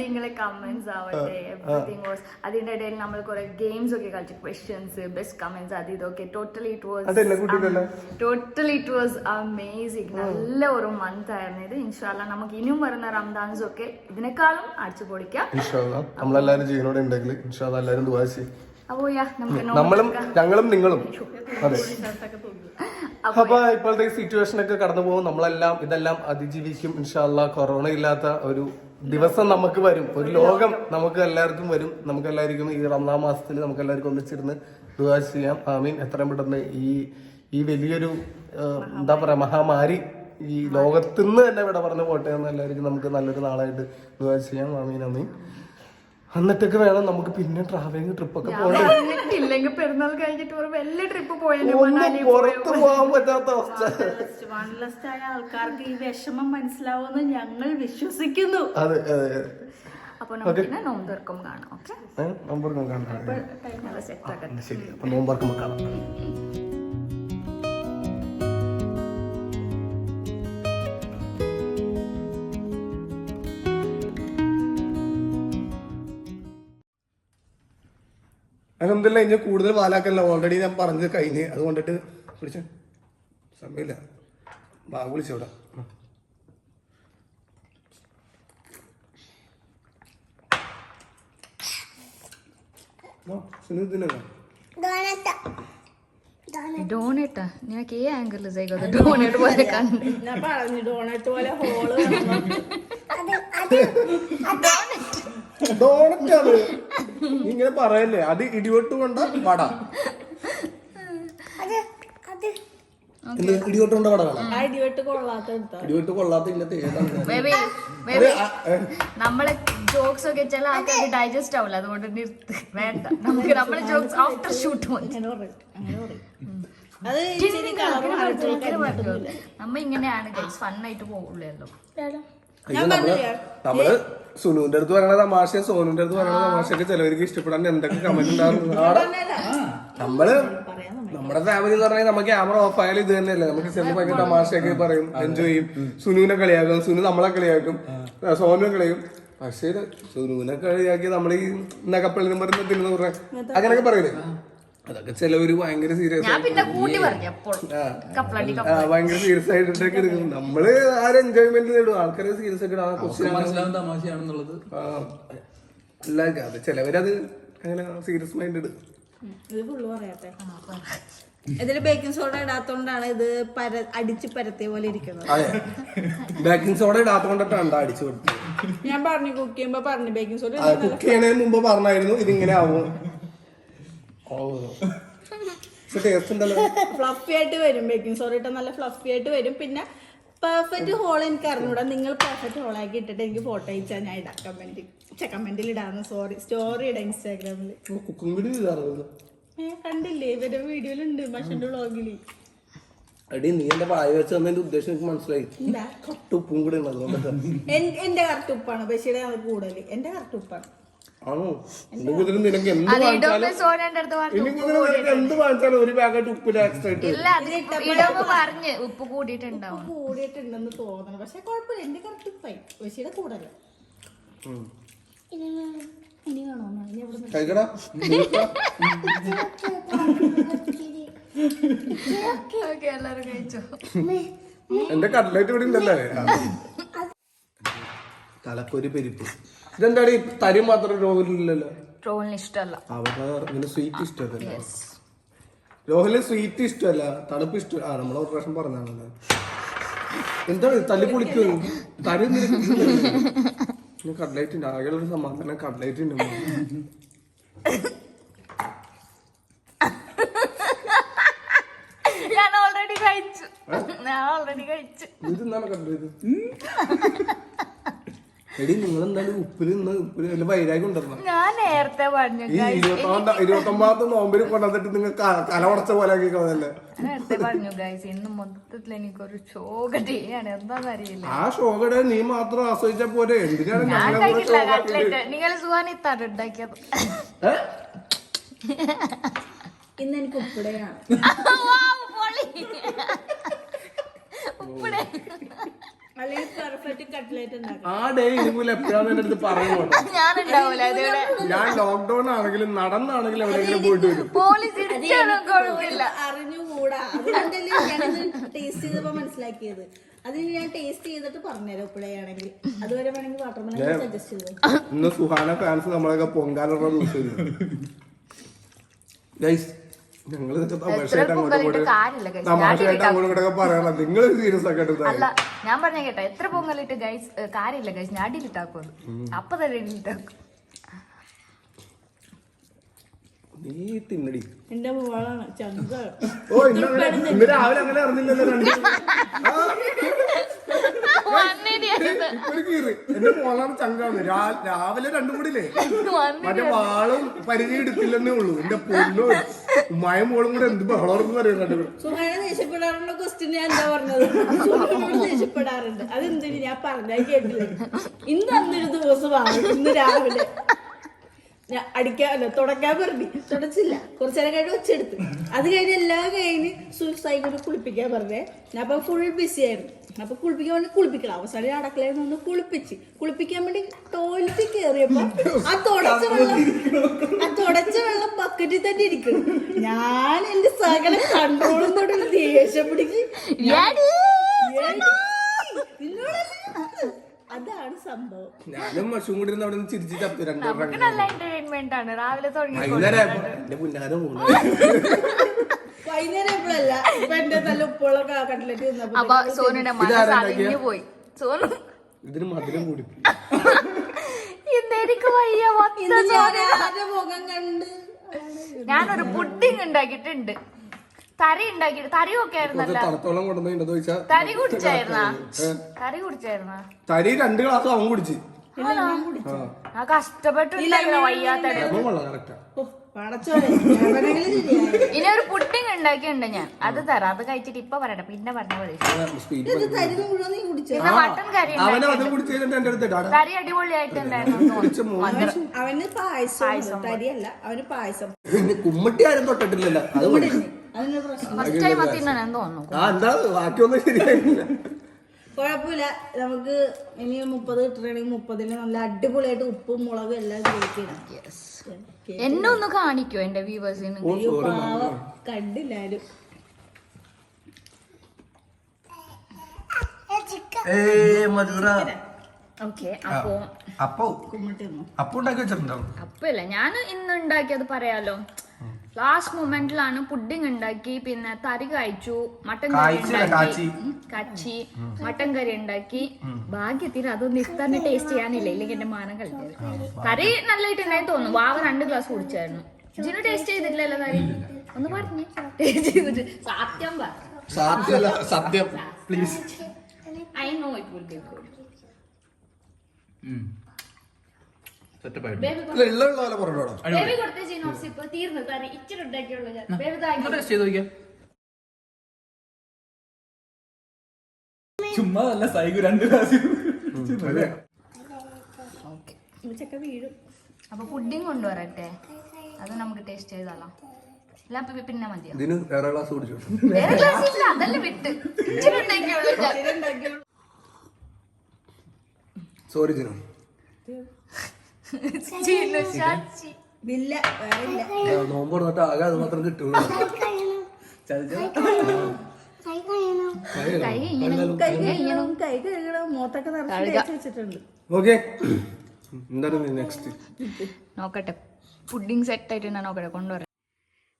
നിങ്ങളെ കമന്റ്സ് ആവട്ടെ, എവറിത്തിങ് വാസ്. അതിന്റെ ഇടയിൽ നമ്മൾ കുറെ ഗെയിംസ് ഒക്കെ കളിച്ചു, ക്വസ്റ്റ്യൻസ്, ബെസ്റ്റ് കമന്റ്സ്, അത് ഇതൊക്കെ. Totally it was amazing. നല്ല ഒരു മന്ത് ആയിരുന്നു ഇത്. ഇൻഷാല്ല നമുക്ക് ഇനിയും വരുന്ന റംദാൻസും ഒക്കെ ഇതിനേക്കാളും അടിച്ചു പൊളിക്കാം. നമ്മളെല്ലാരും ജീവനോടെ ഉണ്ടെങ്കിൽ എല്ലാവരും ദുആ ചെയ്യും. ഞങ്ങളും നിങ്ങളും. അതെ. അപ്പൊ ഇപ്പോഴത്തെ സിറ്റുവേഷൻ ഒക്കെ കടന്നു പോകും. നമ്മളെല്ലാം ഇതെല്ലാം അതിജീവിക്കും ഇൻഷാല്ലാ. കൊറോണ ഇല്ലാത്ത ഒരു ദിവസം നമുക്ക് വരും, ഒരു ലോകം നമുക്ക് എല്ലാവർക്കും വരും. നമുക്ക് എല്ലാവർക്കും ഈ റമദാൻ മാസത്തിൽ നമുക്ക് എല്ലാവർക്കും ഒന്നിച്ചിരുന്ന് ദുആ ചെയ്യാം. ആമീൻ. എത്രയും പെട്ടെന്ന് ഈ വലിയൊരു എന്താ പറയാ മഹാമാരി ഈ ലോകത്തുനിന്ന് തന്നെ ഇവിടെ പറഞ്ഞു പോട്ടെ എന്ന് എല്ലാവർക്കും നമുക്ക് നല്ലൊരു നാളായിട്ട് ദുആ ചെയ്യാം. ആമീൻ ആമീൻ. എന്നിട്ടൊക്കെ വേണം നമുക്ക് പിന്നെ ട്രാവലിംഗ് ട്രിപ്പൊക്കെ ഇല്ലെങ്കിൽ പെരുന്നാൾ കഴിഞ്ഞിട്ട് വലിയ ട്രിപ്പ് പുറത്തു പോകാൻ പറ്റാത്ത അവസ്ഥ. ആയ ആൾക്കാർക്ക് ഈ വിഷമം മനസ്സിലാവുമെന്ന് ഞങ്ങൾ വിശ്വസിക്കുന്നു. അതെ അതെ. അപ്പൊ നമുക്ക് നോമ്പർക്കം കാണാം. ഓക്കെ, നോമ്പർക്കം കാണാം. ശരി, അപ്പൊ നോമ്പർക്കം കാണാം. അൽഹംദുലില്ലാ. ഇനി കൂടുതൽ പാലാക്കല്ല, ഓൾറെഡി ഞാൻ പറഞ്ഞത് കഴിഞ്ഞ്. അതുകൊണ്ടിട്ട് വിളിച്ച സമയമില്ല. ബാഗ് വിളിച്ചോടാ. ഡോണേട്ടാ നിനക്ക് ഈ ആംഗിളിൽ ഡോണേറ്റ് പോലെ പറഞ്ഞു. ഡോണറ്റ് പോലെ ഹോള് ഡോണറ്റ് അത് ഇങ്ങനെ പറയല്ലേ. അത് ഇടിവെട്ട് കൊണ്ട വട. ഇടിവെട്ട് കൊണ്ട വട കാണാം. ഇടിവെട്ട് കൊള്ളാത്ത ഇല്ലത്തെ ഏതാണ് നമ്മളെ ജോക്സ് ഒക്കെ ചില ആൾക്കാർക്ക് ഡൈജസ്റ്റ് ആവില്ല. അതുകൊണ്ട് വേണ്ട, നമുക്ക് നമ്മളെ ജോക്സ് ആഫ്റ്റർ ഷൂട്ട് നമ്മ ഇങ്ങനെയാണ് ഫണ്ണായിട്ട് പോകുള്ളൂ. നമ്മള് സുനുവിന്റെ അടുത്ത് പറയണ തമാശ, സോനുവിന്റെ അടുത്ത് പറയണ തമാശയൊക്കെ ചിലവർക്ക് ഇഷ്ടപ്പെടാൻ എന്തൊക്കെ കമന്റ് ഉണ്ടാകും. നമ്മള് നമ്മുടെ ഫാമിലി എന്ന് പറഞ്ഞാൽ നമുക്ക് ക്യാമറ ഓഫ് ആയാലും ഇത് തന്നെയല്ലേ. നമുക്ക് ചെന്ന് ഭയങ്കര തമാശയൊക്കെ പറയും, എൻജോയ് ചെയ്യും. സുനുവിനെ കളിയാക്കും, സുനു നമ്മളെ കളിയാക്കും, സോനുവിനെ കളിയാക്കും. പക്ഷേ സുനുവിനെ കളിയാക്കി നമ്മൾ ഈ നഗപ്പള്ളിനും പറഞ്ഞ തിന്നു പറഞ്ഞ അങ്ങനെയൊക്കെ പറയില്ലേ. അതൊക്കെ ചിലവര് ഭയങ്കര സീരിയസ് ഭയങ്കര സീരിയസ് ആയിട്ടൊക്കെ എടുക്കും. നമ്മള് ആ ഒരു എൻജോയ്മെന്റ് നേടും. ആൾക്കാരെ സീരിയസ് ഒക്കെ അല്ല, അത് ചിലവരത് അങ്ങനെ സീരിയസ് മൈൻഡ് എടുക്കും. ഇതില് ബേക്കിംഗ് സോഡ ഇടാത്തോണ്ടാണ് ഇത് അടിച്ച് പരത്തിയ പോലെ ഇരിക്കുന്നത്. അതെ, ബേക്കിംഗ് സോഡ ഇടാത്തോണ്ടാണ് അടിച്ചു കൊടുത്തത്. ഞാൻ പറഞ്ഞു കുക്ക് ചെയ്യുമ്പോ പറഞ്ഞു ബേക്കിംഗ് സോഡ കുക്ക് ചെയ്യണതിന് മുമ്പ് പറഞ്ഞായിരുന്നു ഇതിങ്ങനെ ആവും. ഫ്ലഫി ആയിട്ട് വരും. ബേക്കിംഗ് സോഡ ഇട്ടാൽ നല്ല ഫ്ലഫി ആയിട്ട് വരും. പിന്നെ പെർഫെക്റ്റ് ഹോൾ എനിക്ക് അറിഞ്ഞൂടാ. നിങ്ങൾ പെർഫെക്റ്റ് ഹോളാക്കി ഇട്ടിട്ട് എനിക്ക് ഫോട്ടോ അയച്ചാൽ ഞാൻ ഇടാം. കമന്റിൽ ഇടാന്ന്. സ്റ്റോറി ഇടാം ഇൻസ്റ്റാഗ്രാമില്. കണ്ടില്ലേ ഇവരുടെ വീഡിയോയിലുണ്ട്, ഭക്ഷണ വ്ളോഗില്. അടി നീ എന്റെ വായ വെച്ച് തന്നതിന്റെ ഉദ്ദേശം എനിക്ക് മനസ്സിലായി. കട്ടുപ്പും കൂടെ എന്റെ കറക്റ്റുപ്പാണ് ബഷീടെ കൂടുതൽ. എന്റെ കറക്റ്റുപ്പാണ്. ആണോ? നിനക്ക് എന്ത് വാങ്ങിച്ചാലും ഒരു പാക്കറ്റ് ഉപ്പിന് എക്സ്ട്രാ ഉപ്പ് കൂടിയിട്ടുണ്ടെന്ന് തോന്നണം. പക്ഷെ കുഴപ്പമില്ല, എന്റെ കറക്റ്റ് ഉപ്പായി. ബഷീടെ കൂടുതൽ. ഇനി വേണോ? എന്റെ കട്ട്ലേറ്റ് ഇവിടെ ഉണ്ടല്ലേ. തലക്കൊരു പരിപ്പ്. ഇതെന്താണ് തരി മാത്രം രോഹിലില്ലല്ലോ. രോഹിലിന് ഇഷ്ടമല്ല. അവന് സ്വീറ്റ് ഇഷ്ടമല്ല. രോഹിലിന് സ്വീറ്റ് ഇഷ്ടമല്ല, തണുപ്പ് ഇഷ്ടം. നമ്മളെ ഒരു പ്രാവശ്യം പറഞ്ഞാണല്ലോ. എന്താണ് തല്ലി പൊളിക്കും തരി. കട്ട്ലേറ്റ് ഉണ്ട്. ആകെയുള്ള ഒരു സമാധാനം കട്ട്ലേറ്റ് ഉണ്ട്. ഞാൻ ഓൾറെഡി കഴിച്ചു. ഇതെന്താണ് കട്ട്ലേറ്റ്? എടി നിങ്ങൾ എന്തായാലും ഉപ്പില് വൈരാഗ്യം കൊണ്ടുവരണം. ഞാൻ നേരത്തെ പറഞ്ഞു ഈ 29ാമത്തെ നോമ്പിൽ കൊണ്ടുവന്നിട്ട് നിങ്ങൾ കല ഉടച്ച പോലെ ആക്കി കളഞ്ഞല്ലേ. നേരത്തെ പറഞ്ഞു ഗൈസ്, ഇന്ന് മൊത്തത്തിൽ എനിക്കൊരു ഷോകടിയാണ്, എന്താന്ന് അറിയില്ല. ആ ഷോകടെ നീ മാത്രം ആസ്വദിച്ചാ പോരെ, എന്തിനാണ് ഞാൻ ഞങ്ങളെ കഴിക്കില്ല കട്ട്ലറ്റ്. നിങ്ങൾ സുഹാനിത്താണ് ഉണ്ടാക്കിയത്. ഇന്ന് എനിക്ക് ഉപ്പിടയാണ്. ഉപ്പിടെ അല്ലെങ്കിൽ പെർഫെക്റ്റ് കട്ട്ലേറ്റ് ഉണ്ടാക്കാം. ആ ഡേ ഇതുപോലെ എപ്പോഴാണ് എന്റെ അടുത്ത് പറയുമോ? ഞാനുണ്ടാവൂല അതിവിടെ. ഞാൻ ലോക്ക്ഡൌൺ ആണെങ്കിലും നടന്നാണെങ്കിലും എവിടെയെങ്കിലും പോയിട്ട് വരും. പോലീസ് ഇടിച്ചാലും കുഴപ്പമില്ല. അറിഞ്ഞുകൂടാ, അതുകൊണ്ടല്ലേ ഞാനിത് ടേസ്റ്റ് ചെയ്തപ്പോ മനസ്സിലാക്കിയത്. അതിന് ഞാൻ ടേസ്റ്റ് ചെയ്തിട്ട് പറഞ്ഞുതരാം ഉപ്പിടയാണെങ്കിൽ. അതുവരെ വേണമെങ്കിൽ വാട്ടർമെലൻ സജസ്റ്റ് ചെയ്തു. ഇന്ന് സുഹാന ഫാൻസ് നമ്മളൊക്കെ പൊങ്കാലുള്ള ദിവസം. ഞങ്ങൾ തമാശയായിട്ട് അങ്ങോട്ടും ഇങ്ങോട്ടൊക്കെ പറയണം. നിങ്ങൾ സീരിയസ് ആക്കി അല്ല, ഞാൻ പറഞ്ഞ കേട്ടോ, എത്ര പൊങ്കലിട്ട് ഗൈസ് കാര്യമില്ല ഗൈസ്, ഞാൻ അടിയിലിട്ടാക്കും. അപ്പൊ തന്നെ അടിയിലിട്ടാക്കും. നീ തിന്നടി. എന്റെ മോളാണ് ചന്ത. ഓ ഇന്ന് രാവിലെ അങ്ങനെ അറിഞ്ഞില്ലല്ലോ. എന്റെ മോളാണ് ചങ്കാണ്. രാവിലെ രണ്ടും കൂടിയില്ലേ മറ്റേ വാളും പരിചയം എടുക്കില്ലെന്നേ ഉള്ളൂ. എന്റെ പൊന്നോ ഉമ്മായും മോളും കൂടെ എന്ത് ബഹളം അറിയാം. രണ്ടുപേരും സുഖാന ദേഷ്യപ്പെടാറുള്ള ക്വസ്റ്റ്യൻ ഞാൻ എന്താ പറഞ്ഞത്? ദേഷ്യപ്പെടാറുണ്ട്. അതെന്തിന് ഞാൻ പറഞ്ഞാൽ കേട്ടില്ല. ഇന്ന് അന്നൊരു ദിവസമാണ്. ഇന്ന് രാവിലെ ഞാൻ അടിക്കാനല്ല തുടക്കാൻ പറഞ്ഞു, തുടച്ചില്ല. കുറച്ചേരം കഴിഞ്ഞ് വെച്ചെടുത്ത്. അത് കഴിഞ്ഞ് എല്ലാം കഴിഞ്ഞ് സൈക്കിൾ കുളിപ്പിക്കാൻ പറഞ്ഞേ. ഞാൻ അപ്പൊ ഫുൾ ബിസി ആയിരുന്നു. അപ്പൊ കുളിപ്പിക്കാൻ വേണ്ടി കുളിപ്പിക്കണം. അവസാനം അടക്കളയിൽ നിന്ന് കുളിപ്പിക്കാൻ വേണ്ടി ടോയ്ലറ്റിൽ കയറിയപ്പോ ആ തുടച്ച വെള്ളം ബക്കറ്റിൽ തന്നെ ഇരിക്കണം. ഞാൻ എന്റെ സകല കൺട്രോളും തൊട്ട് ദേഷ്യം പിടിച്ച് അതാണ് സംഭവം. ഞാനും മഷും കൂടി അവിടെ നിന്ന് ചിരിച്ച് ചത്തു. നമുക്ക് നല്ല എന്റർടൈൻമെന്റ് ആണ്. രാവിലെ തുടങ്ങി വൈകുന്നേരം എപ്പോഴല്ല ഇപ്പൊ എന്റെ നല്ല ഉപ്പുള്ള കട്ട്ലറ്റ് തിന്നപ്പോ അപ്പൊ സോനുടെ മനസ്സ് അലിഞ്ഞു പോയി. സോനു ഇതിന് മധുരം കൂടി. ഇന്നെനിക്ക് വയ്യ. മുഖം കണ്ട് ഞാനൊരു പുഡിങ് ഉണ്ടാക്കിയിട്ടുണ്ട്. തരി ഉണ്ടാക്കിട്ട് തരിയൊക്കെ ആയിരുന്നല്ലോ. തണുത്തോളം കൊണ്ടുവന്നു ചോദിച്ചാ തരി കുടിച്ചായിരുന്നാ? തരി കുടിച്ചായിരുന്നാ? തരി 2 ഗ്ലാസ് അവൻ കുടിച്ച്. ആ കഷ്ടപ്പെട്ടുണ്ടാക്കില്ല വയ്യാത്ത. ഇനി ഒരു പുഡിങ് ഉണ്ടാക്കിയുണ്ട് ഞാൻ, അത് തരാം. അത് കഴിച്ചിട്ട് ഇപ്പൊ പറയട്ടെ, പിന്നെ പറഞ്ഞാൽ മതി. പിന്നെ മട്ടൻ കറി കറി അടിപൊളിയായിട്ടുണ്ടായിരുന്നു. അവന് പായസം തരിയല്ല, അവന് പായസം. കുമ്മട്ടി ആരും തൊട്ടിട്ടില്ലല്ലോ. ഫസ്റ്റ് ടൈം തിന്നണെന്ന് തോന്നുന്നു. ബാക്കിയൊന്നും ശരിയായില്ല. കുഴപ്പമില്ല. നമുക്ക് ഇനി 30 കിട്ടണമെങ്കിൽ 30 നല്ല അടിപൊളിയായിട്ട് ഉപ്പും മുളകും എല്ലാം എന്നെ ഒന്ന് കാണിക്കോ എന്റെ വ്യൂവേഴ്സിന്? കണ്ടില്ലാരും. ഓക്കെ, അപ്പല്ല ഞാൻ ഇന്ന് ഉണ്ടാക്കിയത് പറയാലോ. ലാസ്റ്റ് മൊമെന്റിലാണ് പുഡിംഗ് ഉണ്ടാക്കി, പിന്നെ തരി കഴിച്ചു, മട്ടൻ കറി ഉണ്ടാക്കി, കച്ചി മട്ടൻ കറി ഉണ്ടാക്കി. ഭാഗ്യത്തിന് അതൊന്നും ഇഫ്താറിന് ടേസ്റ്റ് ചെയ്യാനില്ല, ഇല്ലെങ്കിൽ എന്റെ മാനം കളിച്ചത്. കറി നല്ലതായിട്ടുണ്ടായി തോന്നുന്നു. വാവ 2 ഗ്ലാസ് കുടിച്ചായിരുന്നു. ജിനു ടേസ്റ്റ് ചെയ്തിട്ടില്ലല്ലോ കറി? ഒന്ന് പറഞ്ഞു ടേസ്റ്റ് ചെയ്തിട്ട്. സത്യം please. I know it will be good. Baby കൊടുത്ത ജിനോസ് ഇപ്പൊ തീർന്നു. കറി ഇച്ചിരി ഉണ്ടാക്കിയുള്ളൂ. ചുമ്മാ നല്ല സൈഗു 2 ഗ്ലാസ് വീഴും. അപ്പൊ പുഡിംഗ് കൊണ്ടുവരട്ടെ, അത് നമുക്ക് ടേസ്റ്റ് ചെയ്താലോ? അല്ല പിന്നെ മതിയോ? വേറെ ഗ്ലാസ് കുടിച്ചു. വേറെ ഗ്ലാസ് ഇല്ല, അതല്ലേ വിട്ട് ഇച്ചിരി ഉണ്ടാക്കിയുള്ളൂ. സോറി ജിനു. നോമ്പ് തുറന്നിട്ട് ആകെ അത് മാത്രം കിട്ടുള്ളൂ. ഓക്കെ, എന്താണ് നെക്സ്റ്റ്? നോക്കട്ടെ, പുഡിംഗ് സെറ്റ് ആയിട്ട് നോക്കട്ടെ, കൊണ്ടുവരാം.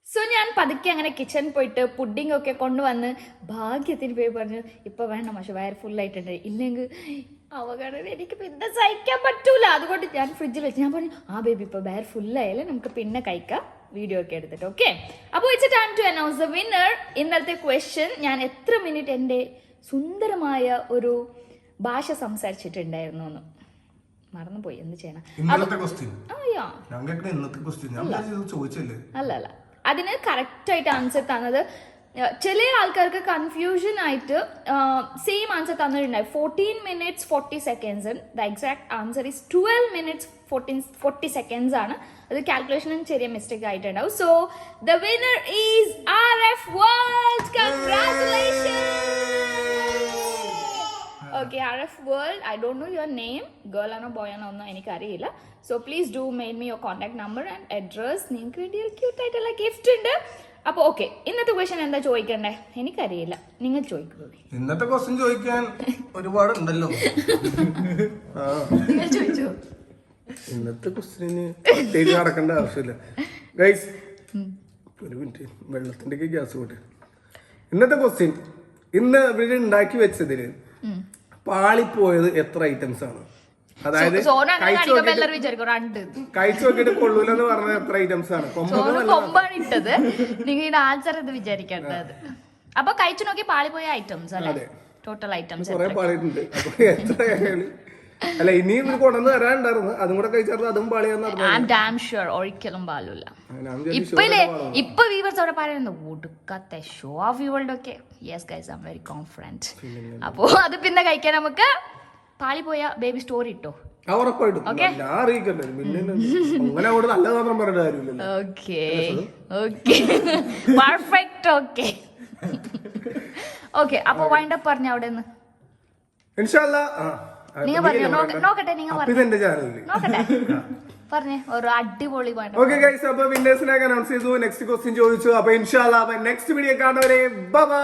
സോ ഞാൻ പതുക്കെ അങ്ങനെ കിച്ചൺ പോയിട്ട് പുഡിംഗ് ഒക്കെ കൊണ്ടുവന്ന് ഭാഗ്യത്തിന് പോയി പറഞ്ഞു, ഇപ്പൊ വേണ്ട പക്ഷെ വയർ ഫുള്ളായിട്ടുണ്ട്, ഇല്ലെങ്കിൽ അവകാശം എനിക്ക് പിന്നെ സഹിക്കാൻ പറ്റൂല. അതുകൊണ്ട് ഞാൻ ഫ്രിഡ്ജിൽ വെച്ച് ഞാൻ പറഞ്ഞു, ആ ബേബി ഇപ്പൊ വയർ ഫുള്ളായാലും നമുക്ക് പിന്നെ കഴിക്കാം, വീഡിയോ ഒക്കെ എടുത്തിട്ട്. ഓക്കെ, അപ്പോൾ it's time to announce the winner. ഇന്നത്തെ ക്വസ്റ്റ്യൻ, ഞാൻ എത്ര മിനിറ്റ് എൻ്റെ സുന്ദരമായ ഒരു ഭാഷ സംസാരിച്ചിട്ടുണ്ടായിരുന്നു എന്ന് മറന്നുപോയി, എന്ത് ചെയ്യണം. ഇന്നത്തെ ക്വസ്റ്റ്യൻ യാ ഞാൻ കേൾക്കുന്ന ഇന്നത്തെ ക്വസ്റ്റ്യൻ ഞാൻ ചോദിച്ചല്ലേ. അല്ല അതിന് കറക്റ്റ് ആയിട്ട് ആൻസർ തന്നത് ചില ആൾക്കാർക്ക് കൺഫ്യൂഷൻ ആയിട്ട് സെയിം ആൻസർ തന്നിട്ടുണ്ടായി. 14 minutes 40 seconds. The exact answer is 12 minutes 40 seconds ആണ്. അത് കാൽക്കുലേഷനും ചെറിയ മിസ്റ്റേക്ക് ആയിട്ടുണ്ടാവും. So the winner is RF World. Congratulations. Okay, RF World, I don't know your name, girl ആണോ ബോയ് ആണോ ഒന്നും എനിക്കറിയില്ല. So please do mail me your contact number and address. നിങ്ങൾക്ക് വേണ്ടി ഒരു ക്യൂട്ട് ആയിട്ടുള്ള ഗിഫ്റ്റ് ഉണ്ട്. അപ്പൊ ഓക്കെ, ഇന്നത്തെ ക്വസ്റ്റ്യൻ എന്താ ചോദിക്കണ്ടേ? എനിക്കറിയില്ല, നിങ്ങൾ ചോദിക്കുക. ഇന്നത്തെ ക്വസ്റ്റ്യൻ ചോദിക്കാൻ ഒരുപാട് ഉണ്ടല്ലോ. നിങ്ങൾ ചോദിച്ചോ. ഇന്നത്തെ ക്വസ്റ്റ്യന് പ്രത്യേകിച്ച് നടക്കേണ്ട ആവശ്യമില്ല. ഗൈസ് ഒരു മിനിറ്റ്, വെള്ളത്തിന്റെ ഗ്യാസ് കൂട്ടെ. ഇന്നത്തെ ക്വസ്റ്റ്യൻ, ഇന്ന് ഇവിടെ ഉണ്ടാക്കി വെച്ചതിന് പാളിപ്പോയത് എത്ര ഐറ്റംസ് ആണ്? അതായത് കഴിച്ചു നോക്കിയിട്ട് കൊള്ളൂലെന്ന് പറഞ്ഞത് എത്ര ഐറ്റംസ് ആണ്? കൊമ്പാണ് ഇട്ടത്. നിങ്ങൾ ആൻസർ ഇത് വിചാരിക്കേണ്ടത്. അപ്പൊ കഴിച്ചു നോക്കി പാളിപ്പോയ ഐറ്റംസ് അല്ലേ? ടോട്ടൽ ഐറ്റംസ് കുറെ പാളിയിട്ടുണ്ട്. അപ്പൊ എത്ര അല്ല ഇനിയും കൊണ്ടുവന്ന് വരാനുണ്ടായിരുന്നു, അതും കൂടെ കഴിച്ചാൽ അതും പാളിയാന്ന് ഒരിക്കലും പാലില്ല. ഇപ്പൊ വ്യൂവേഴ്സ് അവിടെ പറയുന്നത് ഒടുക്കത്തെ ഷോ ഓഫ് വ്യൂവേൾഡ് ഒക്കെ. Yes guys, I am very confident. അപ്പോ അത് പിന്നെ കഴിക്കാൻ നമുക്ക് പാളി പോയ ബേബി സ്റ്റോറി ഇട്ടോ. ഉറപ്പായിട്ടും ഞാൻ അറിയിക്കണ്ടേ, പിന്നെ അങ്ങനെ അവിടെ നല്ല മാത്രം പറയേണ്ട കാര്യമില്ലല്ലോ. Okay okay perfect. Okay okay, അപ്പൊ വൈൻഡ് അപ്പ് പറഞ്ഞ അവിടെ നിന്ന് നിങ്ങൾ പറഞ്ഞു. നോക്കട്ടെ, നിങ്ങൾ നോക്കട്ടെ പറഞ്ഞേ ഒരു അടിപൊളി പാട്ട്. ഓക്കെ ഗൈസ്, അപ്പൊ വിന്നേഴ്സിനെ അനൗൺസ് ചെയ്തു, നെക്സ്റ്റ് ക്വസ്റ്റ്യൻ ചോദിച്ചു. അപ്പൊ ഇൻഷാല്ലാ നെക്സ്റ്റ് വീഡിയോ കാണുന്നവരെ ബൈ ബൈ.